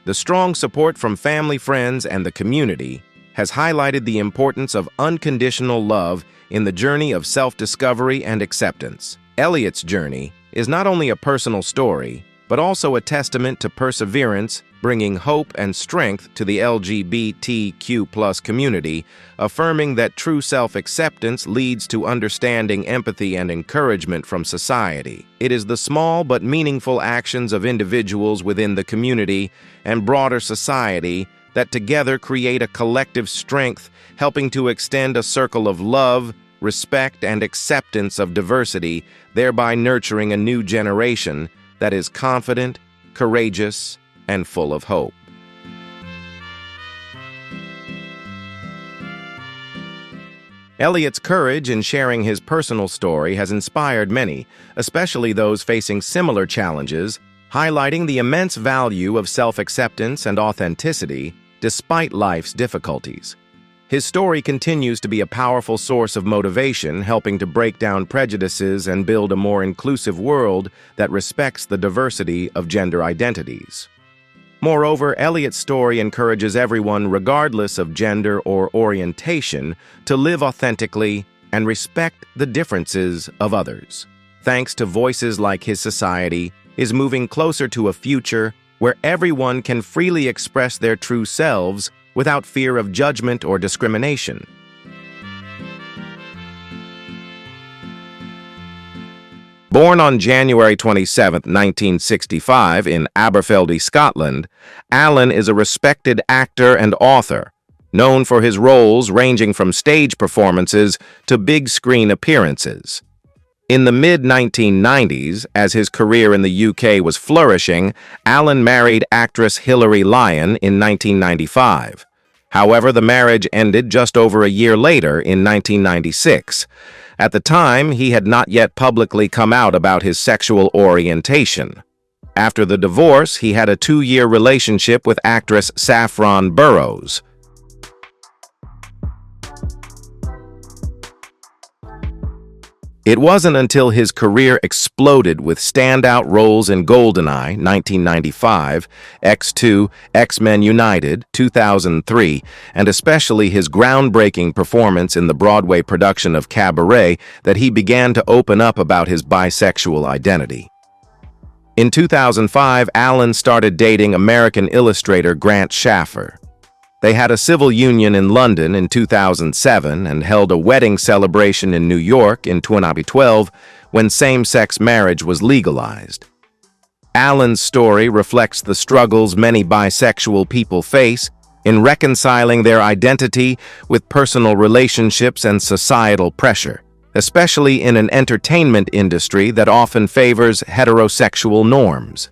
The strong support from family, friends, and the community has highlighted the importance of unconditional love in the journey of self-discovery and acceptance. Elliot's journey is not only a personal story, but also a testament to perseverance, bringing hope and strength to the LGBTQ+ community, affirming that true self-acceptance leads to understanding, empathy, and encouragement from society. It is the small but meaningful actions of individuals within the community and broader society that together create a collective strength, helping to extend a circle of love, respect, and acceptance of diversity, thereby nurturing a new generation that is confident, courageous, and full of hope. Elliot's courage in sharing his personal story has inspired many, especially those facing similar challenges, highlighting the immense value of self-acceptance and authenticity despite life's difficulties. His story continues to be a powerful source of motivation, helping to break down prejudices and build a more inclusive world that respects the diversity of gender identities. Moreover, Elliot's story encourages everyone, regardless of gender or orientation, to live authentically and respect the differences of others. Thanks to voices like his society is moving closer to a future where everyone can freely express their true selves without fear of judgment or discrimination. Born on January 27, 1965, in Aberfeldy, Scotland, Allen is a respected actor and author, known for his roles ranging from stage performances to big-screen appearances. In the mid-1990s, as his career in the UK was flourishing, Allen married actress Hilary Lyon in 1995. However, the marriage ended just over a year later in 1996. At the time, he had not yet publicly come out about his sexual orientation. After the divorce, he had a 2-year relationship with actress Saffron Burrows. It wasn't until his career exploded with standout roles in GoldenEye, 1995, X2, X-Men United, 2003, and especially his groundbreaking performance in the Broadway production of Cabaret that he began to open up about his bisexual identity. In 2005, Allen started dating American illustrator Grant Schafer. They had a civil union in London in 2007 and held a wedding celebration in New York in 2012 when same-sex marriage was legalized. Allen's story reflects the struggles many bisexual people face in reconciling their identity with personal relationships and societal pressure, especially in an entertainment industry that often favors heterosexual norms.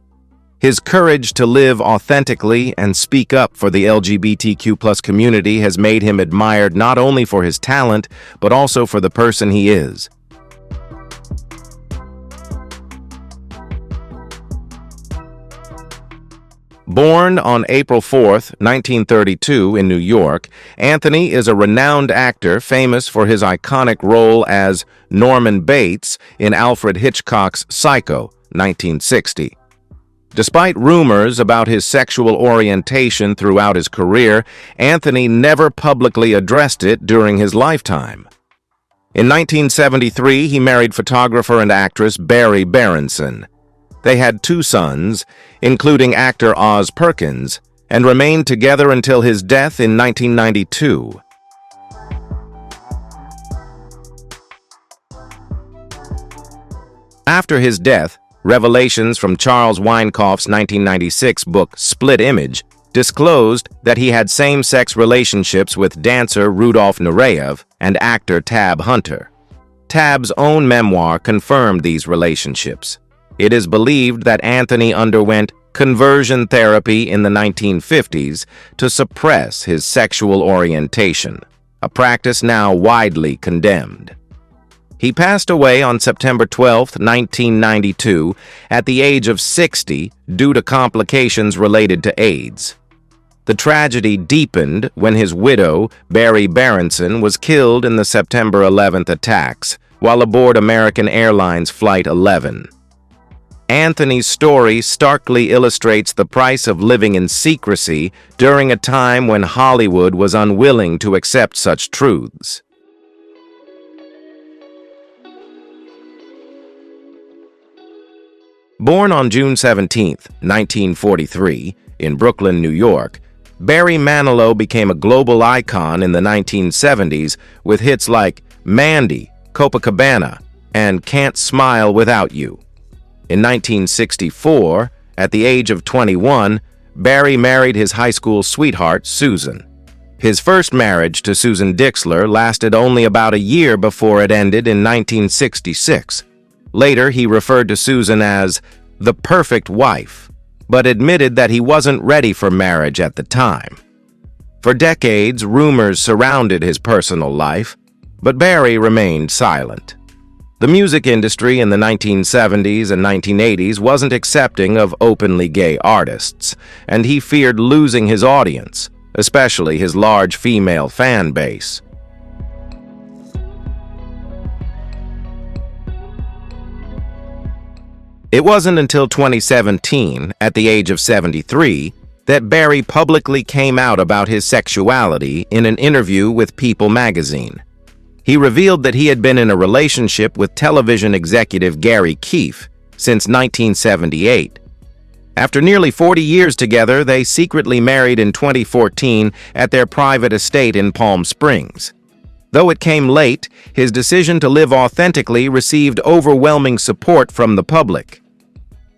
His courage to live authentically and speak up for the LGBTQ+ community has made him admired not only for his talent, but also for the person he is. Born on April 4, 1932, in New York, Anthony is a renowned actor famous for his iconic role as Norman Bates in Alfred Hitchcock's Psycho, 1960. Despite rumors about his sexual orientation throughout his career, Anthony never publicly addressed it during his lifetime. In 1973, he married photographer and actress Barry Berenson. They had 2 sons, including actor Oz Perkins, and remained together until his death in 1992. After his death, revelations from Charles Weinkauf's 1996 book Split Image disclosed that he had same-sex relationships with dancer Rudolf Nureyev and actor Tab Hunter. Tab's own memoir confirmed these relationships. It is believed that Anthony underwent conversion therapy in the 1950s to suppress his sexual orientation, a practice now widely condemned. He passed away on September 12, 1992, at the age of 60 due to complications related to AIDS. The tragedy deepened when his widow, Barry Berenson, was killed in the September 11th attacks while aboard American Airlines Flight 11. Anthony's story starkly illustrates the price of living in secrecy during a time when Hollywood was unwilling to accept such truths. Born on June 17, 1943, in Brooklyn, New York, Barry Manilow became a global icon in the 1970s with hits like Mandy, Copacabana, and Can't Smile Without You. In 1964, at the age of 21, Barry married his high school sweetheart, Susan. His first marriage to Susan Dixler lasted only about a year before it ended in 1966. Later, he referred to Susan as the perfect wife, but admitted that he wasn't ready for marriage at the time. For decades, rumors surrounded his personal life, but Barry remained silent. The music industry in the 1970s and 1980s wasn't accepting of openly gay artists, and he feared losing his audience, especially his large female fan base. It wasn't until 2017, at the age of 73, that Barry publicly came out about his sexuality in an interview with People magazine. He revealed that he had been in a relationship with television executive Gary Keefe since 1978. After nearly 40 years together, they secretly married in 2014 at their private estate in Palm Springs. Though it came late, his decision to live authentically received overwhelming support from the public.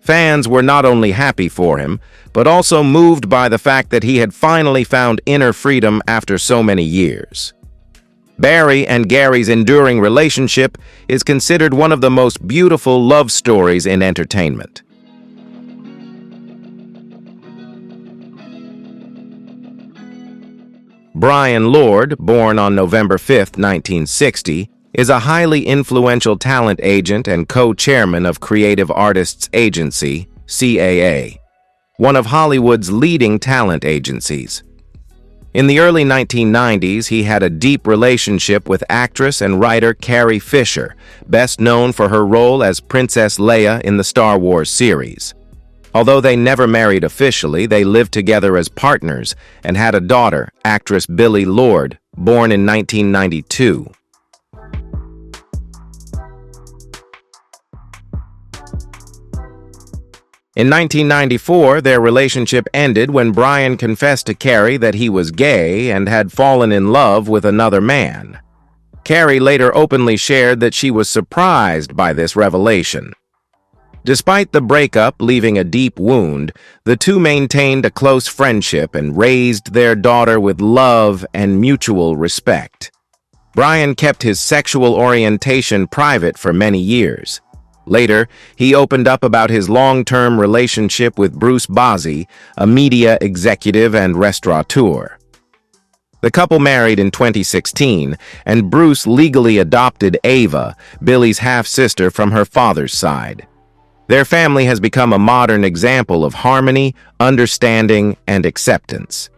Fans were not only happy for him, but also moved by the fact that he had finally found inner freedom after so many years. Barry and Gary's enduring relationship is considered one of the most beautiful love stories in entertainment. Brian Lord, born on November 5, 1960, is a highly influential talent agent and co-chairman of Creative Artists Agency, CAA, one of Hollywood's leading talent agencies. In the early 1990s, he had a deep relationship with actress and writer Carrie Fisher, best known for her role as Princess Leia in the Star Wars series. Although they never married officially, they lived together as partners and had a daughter, actress Billie Lourdes, born in 1992. In 1994, their relationship ended when Brian confessed to Carrie that he was gay and had fallen in love with another man. Carrie later openly shared that she was surprised by this revelation. Despite the breakup leaving a deep wound, the two maintained a close friendship and raised their daughter with love and mutual respect. Brian kept his sexual orientation private for many years. Later, he opened up about his long-term relationship with Bruce Bozzi, a media executive and restaurateur. The couple married in 2016, and Bruce legally adopted Ava, Billie's half-sister from her father's side. Their family has become a modern example of harmony, understanding, and acceptance.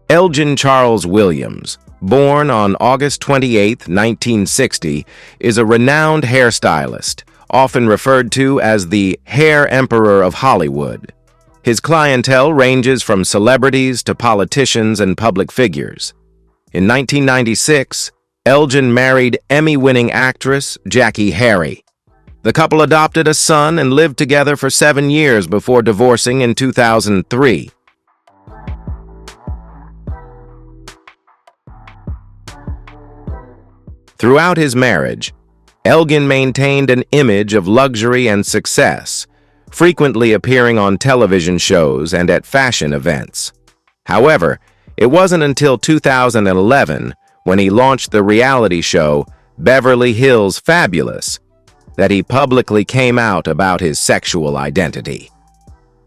Elgin Charles Williams, born on August 28, 1960, is a renowned hairstylist, often referred to as the Hair Emperor of Hollywood. His clientele ranges from celebrities to politicians and public figures. In 1996, Elgin married Emmy-winning actress Jackie Harry. The couple adopted a son and lived together for 7 years before divorcing in 2003. Throughout his marriage, Elgin maintained an image of luxury and success, frequently appearing on television shows and at fashion events. However, it wasn't until 2011, when he launched the reality show Beverly Hills Fabulous, that he publicly came out about his sexual identity.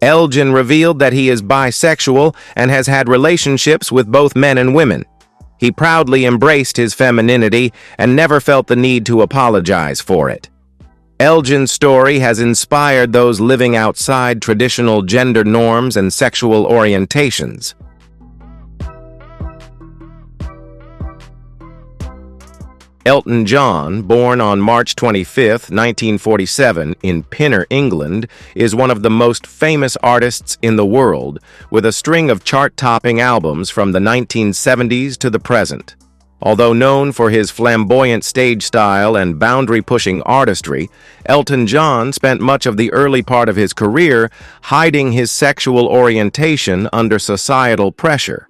Elgin revealed that he is bisexual and has had relationships with both men and women. He proudly embraced his femininity and never felt the need to apologize for it. Elgin's story has inspired those living outside traditional gender norms and sexual orientations. Elton John, born on March 25, 1947, in Pinner, England, is one of the most famous artists in the world, with a string of chart-topping albums from the 1970s to the present. Although known for his flamboyant stage style and boundary-pushing artistry, Elton John spent much of the early part of his career hiding his sexual orientation under societal pressure.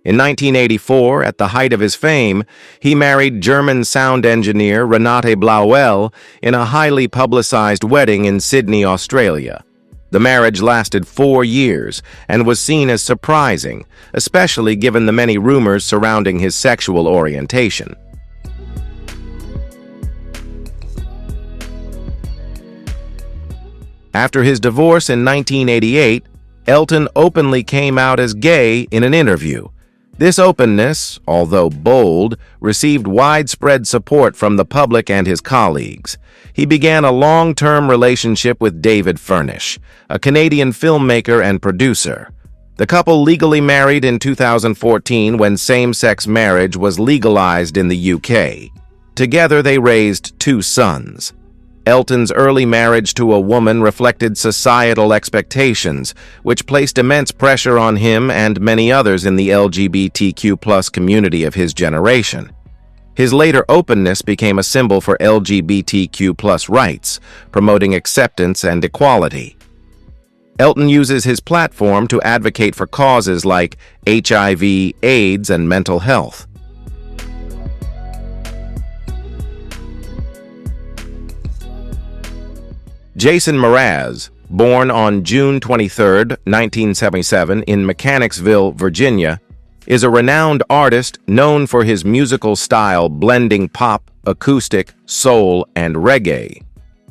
In 1984, at the height of his fame, he married German sound engineer Renate Blauel in a highly publicized wedding in Sydney, Australia. The marriage lasted 4 years and was seen as surprising, especially given the many rumors surrounding his sexual orientation. After his divorce in 1988, Elton openly came out as gay in an interview. This openness, although bold, received widespread support from the public and his colleagues. He began a long-term relationship with David Furnish, a Canadian filmmaker and producer. The couple legally married in 2014 when same-sex marriage was legalized in the UK. Together they raised 2 sons. Elton's early marriage to a woman reflected societal expectations, which placed immense pressure on him and many others in the LGBTQ+ community of his generation. His later openness became a symbol for LGBTQ+ rights, promoting acceptance and equality. Elton uses his platform to advocate for causes like HIV, AIDS, and mental health. Jason Mraz, born on June 23, 1977 in Mechanicsville, Virginia, is a renowned artist known for his musical style blending pop, acoustic, soul, and reggae.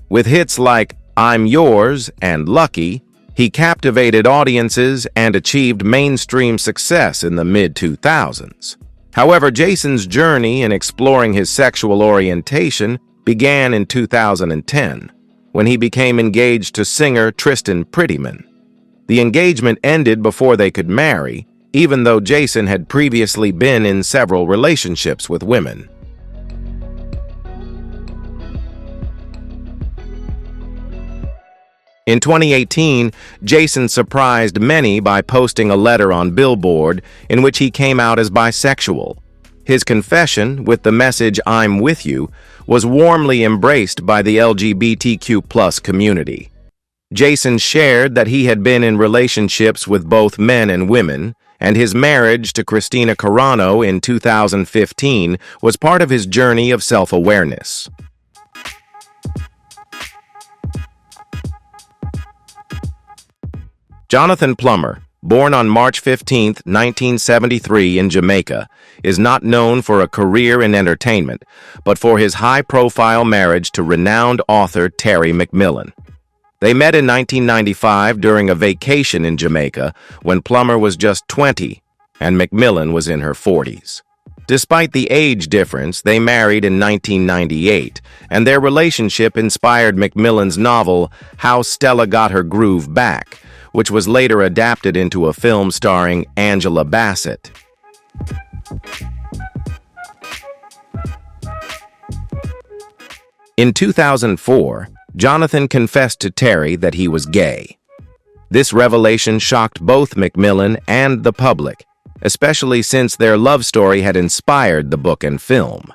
With hits like I'm Yours and Lucky, he captivated audiences and achieved mainstream success in the mid-2000s. However, Jason's journey in exploring his sexual orientation began in 2010. When he became engaged to singer Tristan Prettyman. The engagement ended before they could marry, even though Jason had previously been in several relationships with women. In 2018, Jason surprised many by posting a letter on Billboard in which he came out as bisexual. His confession, with the message "I'm with you," was warmly embraced by the LGBTQ+ community. Jason shared that he had been in relationships with both men and women, and his marriage to Christina Carano in 2015 was part of his journey of self-awareness. Jonathan Plummer, born on March 15, 1973 in Jamaica, is not known for a career in entertainment, but for his high-profile marriage to renowned author Terry McMillan. They met in 1995 during a vacation in Jamaica when Plummer was just 20 and McMillan was in her 40s. Despite the age difference, they married in 1998, and their relationship inspired McMillan's novel How Stella Got Her Groove Back, which was later adapted into a film starring Angela Bassett. In 2004, Jonathan confessed to Terry that he was gay. This revelation shocked both McMillan and the public, especially since their love story had inspired the book and film.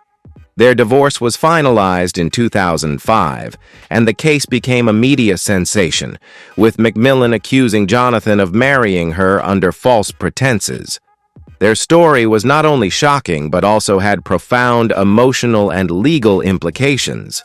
Their divorce was finalized in 2005, and the case became a media sensation, with McMillan accusing Jonathan of marrying her under false pretenses. Their story was not only shocking, but also had profound emotional and legal implications.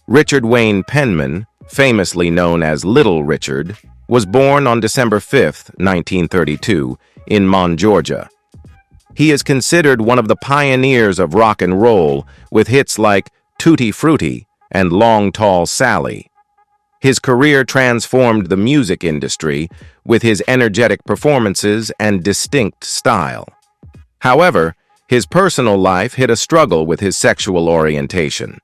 Richard Wayne Penman, famously known as Little Richard, was born on December 5, 1932, in Mon, Georgia. He is considered one of the pioneers of rock and roll, with hits like Tutti Frutti and Long Tall Sally. His career transformed the music industry with his energetic performances and distinct style. However, his personal life hit a struggle with his sexual orientation.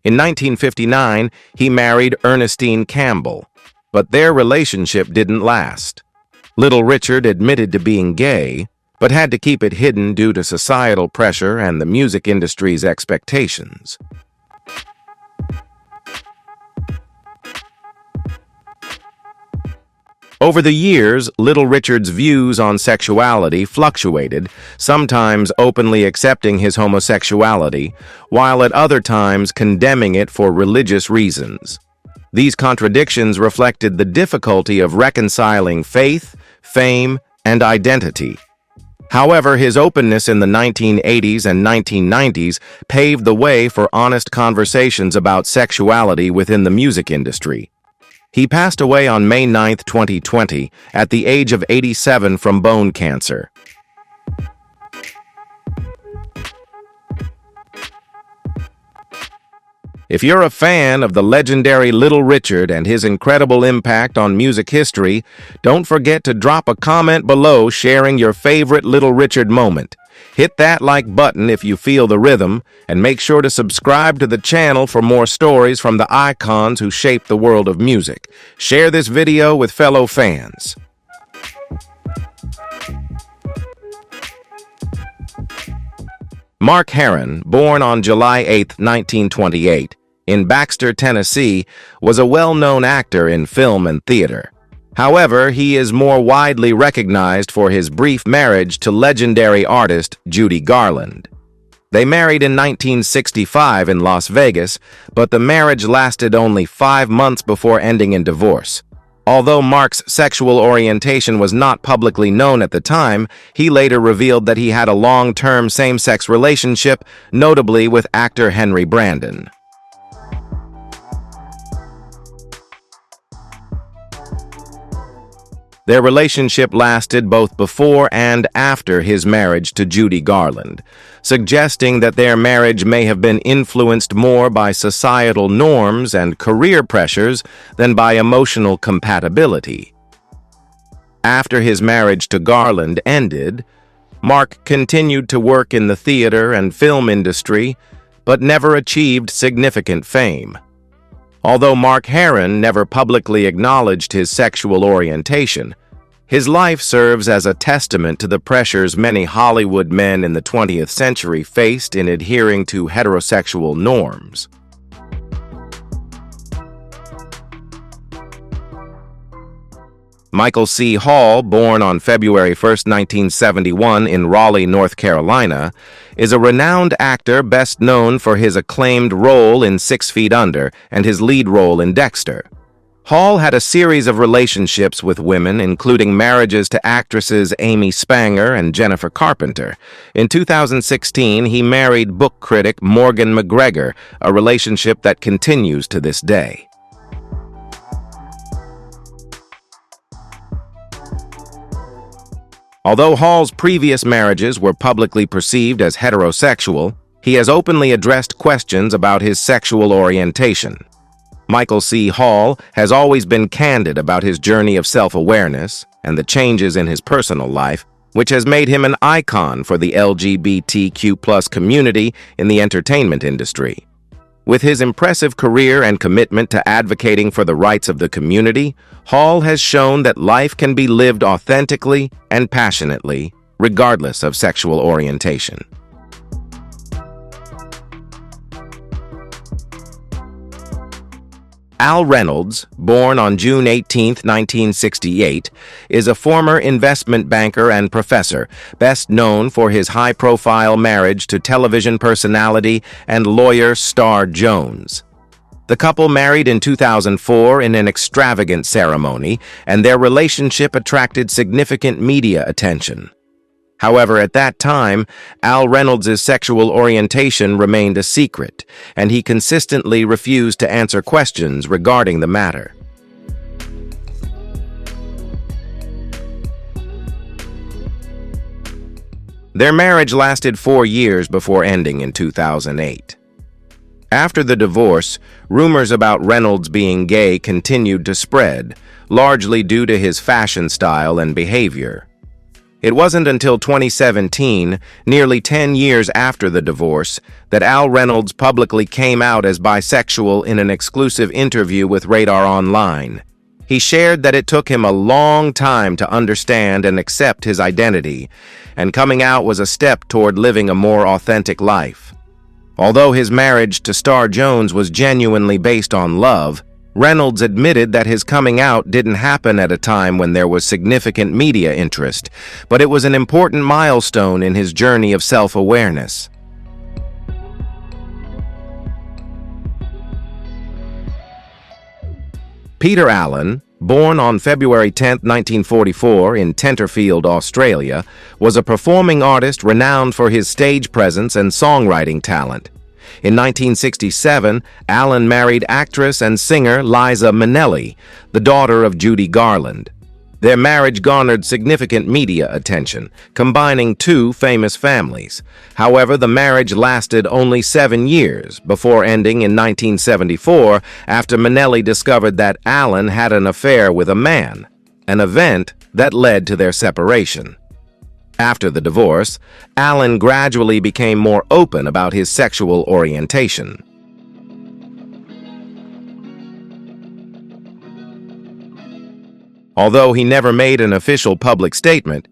In 1959, he married Ernestine Campbell, but their relationship didn't last. Little Richard admitted to being gay, but had to keep it hidden due to societal pressure and the music industry's expectations. Over the years, Little Richard's views on sexuality fluctuated, sometimes openly accepting his homosexuality, while at other times condemning it for religious reasons. These contradictions reflected the difficulty of reconciling faith, fame, and identity. However, his openness in the 1980s and 1990s paved the way for honest conversations about sexuality within the music industry. He passed away on May 9, 2020, at the age of 87 from bone cancer. If you're a fan of the legendary Little Richard and his incredible impact on music history, don't forget to drop a comment below sharing your favorite Little Richard moment. Hit that like button if you feel the rhythm, and make sure to subscribe to the channel for more stories from the icons who shaped the world of music. Share this video with fellow fans. Mark Herron, born on July 8, 1928, in Baxter, Tennessee, was a well-known actor in film and theater. However, he is more widely recognized for his brief marriage to legendary artist Judy Garland. They married in 1965 in Las Vegas, but the marriage lasted only 5 months before ending in divorce. Although Mark's sexual orientation was not publicly known at the time, he later revealed that he had a long-term same-sex relationship, notably with actor Henry Brandon. Their relationship lasted both before and after his marriage to Judy Garland, suggesting that their marriage may have been influenced more by societal norms and career pressures than by emotional compatibility. After his marriage to Garland ended, Mark continued to work in the theater and film industry, but never achieved significant fame. Although Mark Herron never publicly acknowledged his sexual orientation, his life serves as a testament to the pressures many Hollywood men in the 20th century faced in adhering to heterosexual norms. Michael C. Hall, born on February 1, 1971 in Raleigh, North Carolina, is a renowned actor best known for his acclaimed role in 6 Feet Under and his lead role in Dexter. Hall had a series of relationships with women, including marriages to actresses Amy Spanger and Jennifer Carpenter. In 2016, he married book critic Morgan McGregor, a relationship that continues to this day. Although Hall's previous marriages were publicly perceived as heterosexual, he has openly addressed questions about his sexual orientation. Michael C. Hall has always been candid about his journey of self-awareness and the changes in his personal life, which has made him an icon for the LGBTQ+ community in the entertainment industry. With his impressive career and commitment to advocating for the rights of the community, Hall has shown that life can be lived authentically and passionately, regardless of sexual orientation. Al Reynolds, born on June 18, 1968, is a former investment banker and professor, best known for his high-profile marriage to television personality and lawyer Star Jones. The couple married in 2004 in an extravagant ceremony, and their relationship attracted significant media attention. However, at that time, Al Reynolds' sexual orientation remained a secret, and he consistently refused to answer questions regarding the matter. Their marriage lasted 4 years before ending in 2008. After the divorce, rumors about Reynolds being gay continued to spread, largely due to his fashion style and behavior. It wasn't until 2017, nearly 10 years after the divorce, that Al Reynolds publicly came out as bisexual in an exclusive interview with Radar Online. He shared that it took him a long time to understand and accept his identity, and coming out was a step toward living a more authentic life. Although his marriage to Star Jones was genuinely based on love, Reynolds admitted that his coming out didn't happen at a time when there was significant media interest, but it was an important milestone in his journey of self-awareness. Peter Allen, born on February 10, 1944 in Tenterfield, Australia, was a performing artist renowned for his stage presence and songwriting talent. In 1967, Allen married actress and singer Liza Minnelli, the daughter of Judy Garland. Their marriage garnered significant media attention, combining 2 famous families. However, the marriage lasted only 7 years before ending in 1974 after Minnelli discovered that Allen had an affair with a man, an event that led to their separation. After the divorce, Allen gradually became more open about his sexual orientation. Although he never made an official public statement,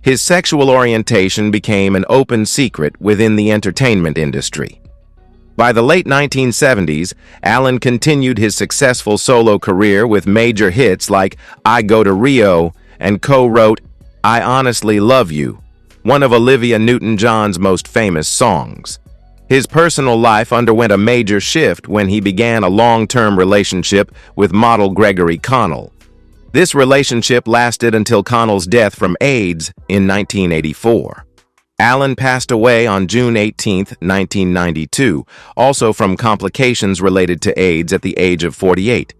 His sexual orientation became an open secret within the entertainment industry. By the late 1970s, Allen continued his successful solo career with major hits like I Go to Rio and co-wrote I Honestly Love You, one of Olivia Newton-John's most famous songs. His personal life underwent a major shift when he began a long-term relationship with model Gregory Connell. This relationship lasted until Connell's death from AIDS in 1984. Allen passed away on June 18, 1992, also from complications related to AIDS at the age of 48.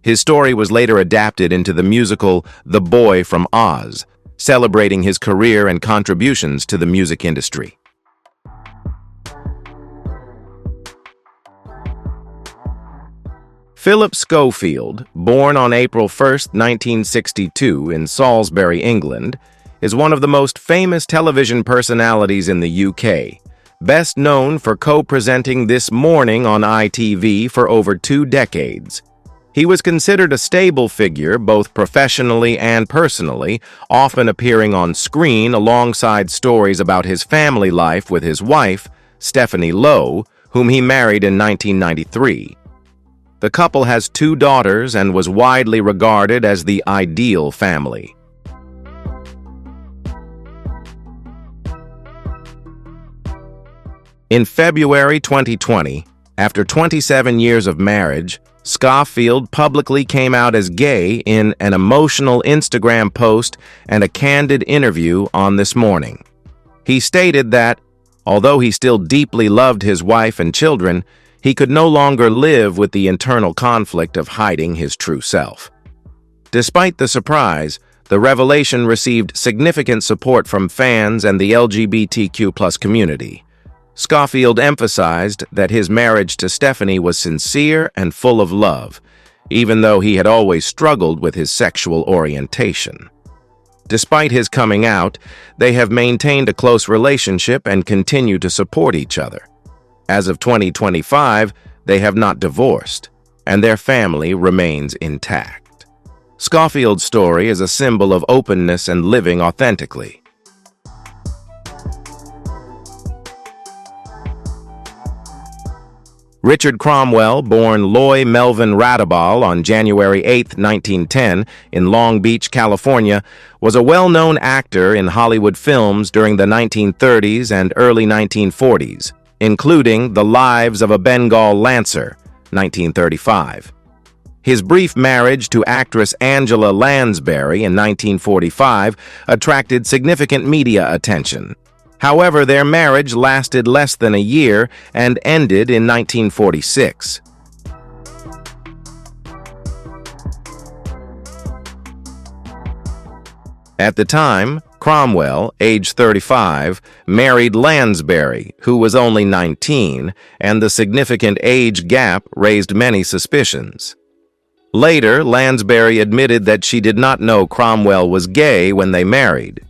His story was later adapted into the musical The Boy from Oz, celebrating his career and contributions to the music industry. Philip Schofield, born on April 1, 1962 in Salisbury, England, is one of the most famous television personalities in the UK, best known for co-presenting This Morning on ITV for over 2 decades. He was considered a stable figure both professionally and personally, often appearing on screen alongside stories about his family life with his wife, Stephanie Lowe, whom he married in 1993. The couple has 2 daughters and was widely regarded as the ideal family. In February 2020, after 27 years of marriage, Schofield publicly came out as gay in an emotional Instagram post and a candid interview on This Morning. He stated that, although he still deeply loved his wife and children, he could no longer live with the internal conflict of hiding his true self. Despite the surprise, the revelation received significant support from fans and the LGBTQ+ community. Schofield emphasized that his marriage to Stephanie was sincere and full of love, even though he had always struggled with his sexual orientation. Despite his coming out, they have maintained a close relationship and continue to support each other. As of 2025, they have not divorced, and their family remains intact. Schofield's story is a symbol of openness and living authentically. Richard Cromwell, born Loy Melvin Radabal on January 8, 1910, in Long Beach, California, was a well-known actor in Hollywood films during the 1930s and early 1940s, including The Lives of a Bengal Lancer, 1935. His brief marriage to actress Angela Lansbury in 1945 attracted significant media attention. However, their marriage lasted less than a year and ended in 1946. At the time, Cromwell, age 35, married Lansbury, who was only 19, and the significant age gap raised many suspicions. Later, Lansbury admitted that she did not know Cromwell was gay when they married.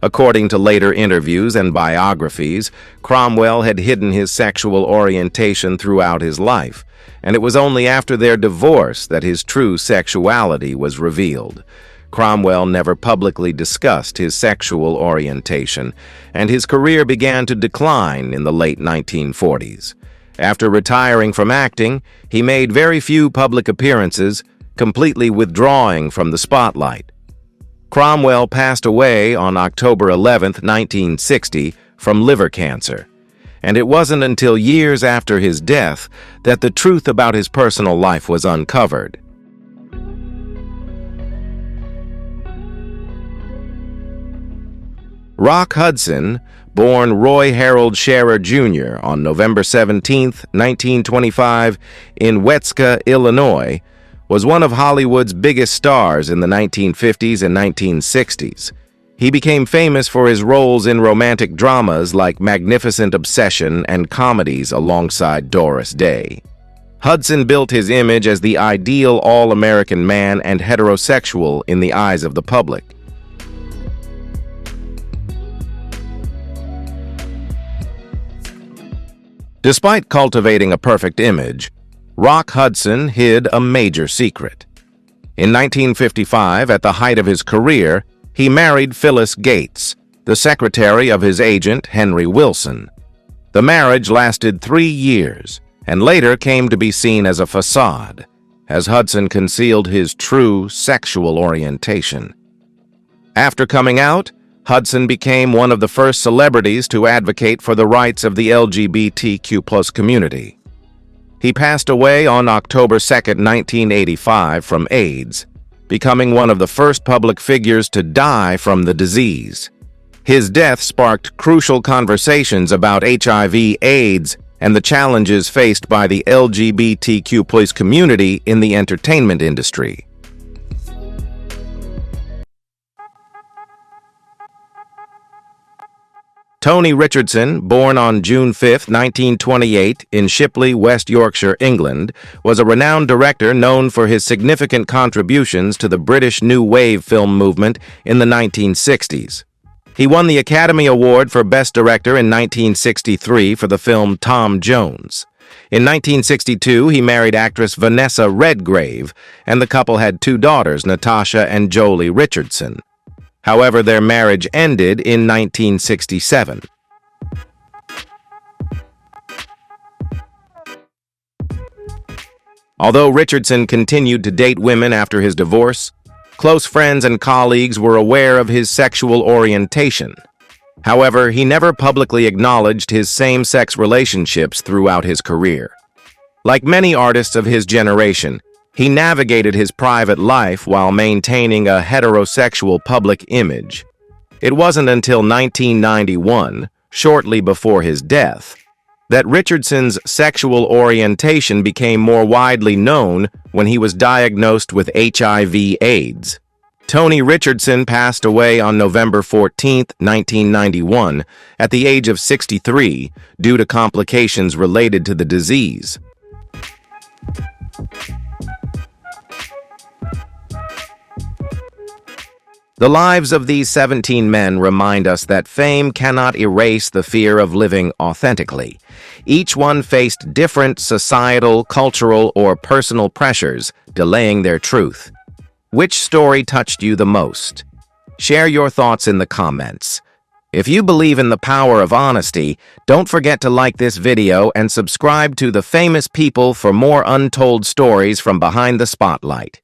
According to later interviews and biographies, Cromwell had hidden his sexual orientation throughout his life, and it was only after their divorce that his true sexuality was revealed. Cromwell never publicly discussed his sexual orientation, and his career began to decline in the late 1940s. After retiring from acting, he made very few public appearances, completely withdrawing from the spotlight. Cromwell passed away on October 11, 1960, from liver cancer, and it wasn't until years after his death that the truth about his personal life was uncovered. Rock Hudson, born Roy Harold Scherer Jr. on November 17, 1925, in Wetska, Illinois, was one of Hollywood's biggest stars in the 1950s and 1960s. He became famous for his roles in romantic dramas like Magnificent Obsession and comedies alongside Doris Day. Hudson built his image as the ideal all-American man and heterosexual in the eyes of the public. Despite cultivating a perfect image, Rock Hudson hid a major secret. In 1955, at the height of his career, he married Phyllis Gates, the secretary of his agent, Henry Wilson. The marriage lasted 3 years, and later came to be seen as a facade, as Hudson concealed his true sexual orientation. After coming out, Hudson became one of the first celebrities to advocate for the rights of the LGBTQ+ community. He passed away on October 2, 1985, from AIDS, becoming one of the first public figures to die from the disease. His death sparked crucial conversations about HIV/AIDS and the challenges faced by the LGBTQ+ community in the entertainment industry. Tony Richardson, born on June 5, 1928, in Shipley, West Yorkshire, England, was a renowned director known for his significant contributions to the British New Wave film movement in the 1960s. He won the Academy Award for Best Director in 1963 for the film Tom Jones. In 1962, he married actress Vanessa Redgrave, and the couple had 2 daughters, Natasha and Jolie Richardson. However, their marriage ended in 1967. Although Richardson continued to date women after his divorce, close friends and colleagues were aware of his sexual orientation. However, he never publicly acknowledged his same-sex relationships throughout his career. Like many artists of his generation, he navigated his private life while maintaining a heterosexual public image. It wasn't until 1991, shortly before his death, that Richardson's sexual orientation became more widely known when he was diagnosed with HIV/AIDS. Tony Richardson passed away on November 14, 1991, at the age of 63 due to complications related to the disease. The lives of these 17 men remind us that fame cannot erase the fear of living authentically. Each one faced different societal, cultural, or personal pressures, delaying their truth. Which story touched you the most? Share your thoughts in the comments. If you believe in the power of honesty, don't forget to like this video and subscribe to The Famous People for more untold stories from behind the spotlight.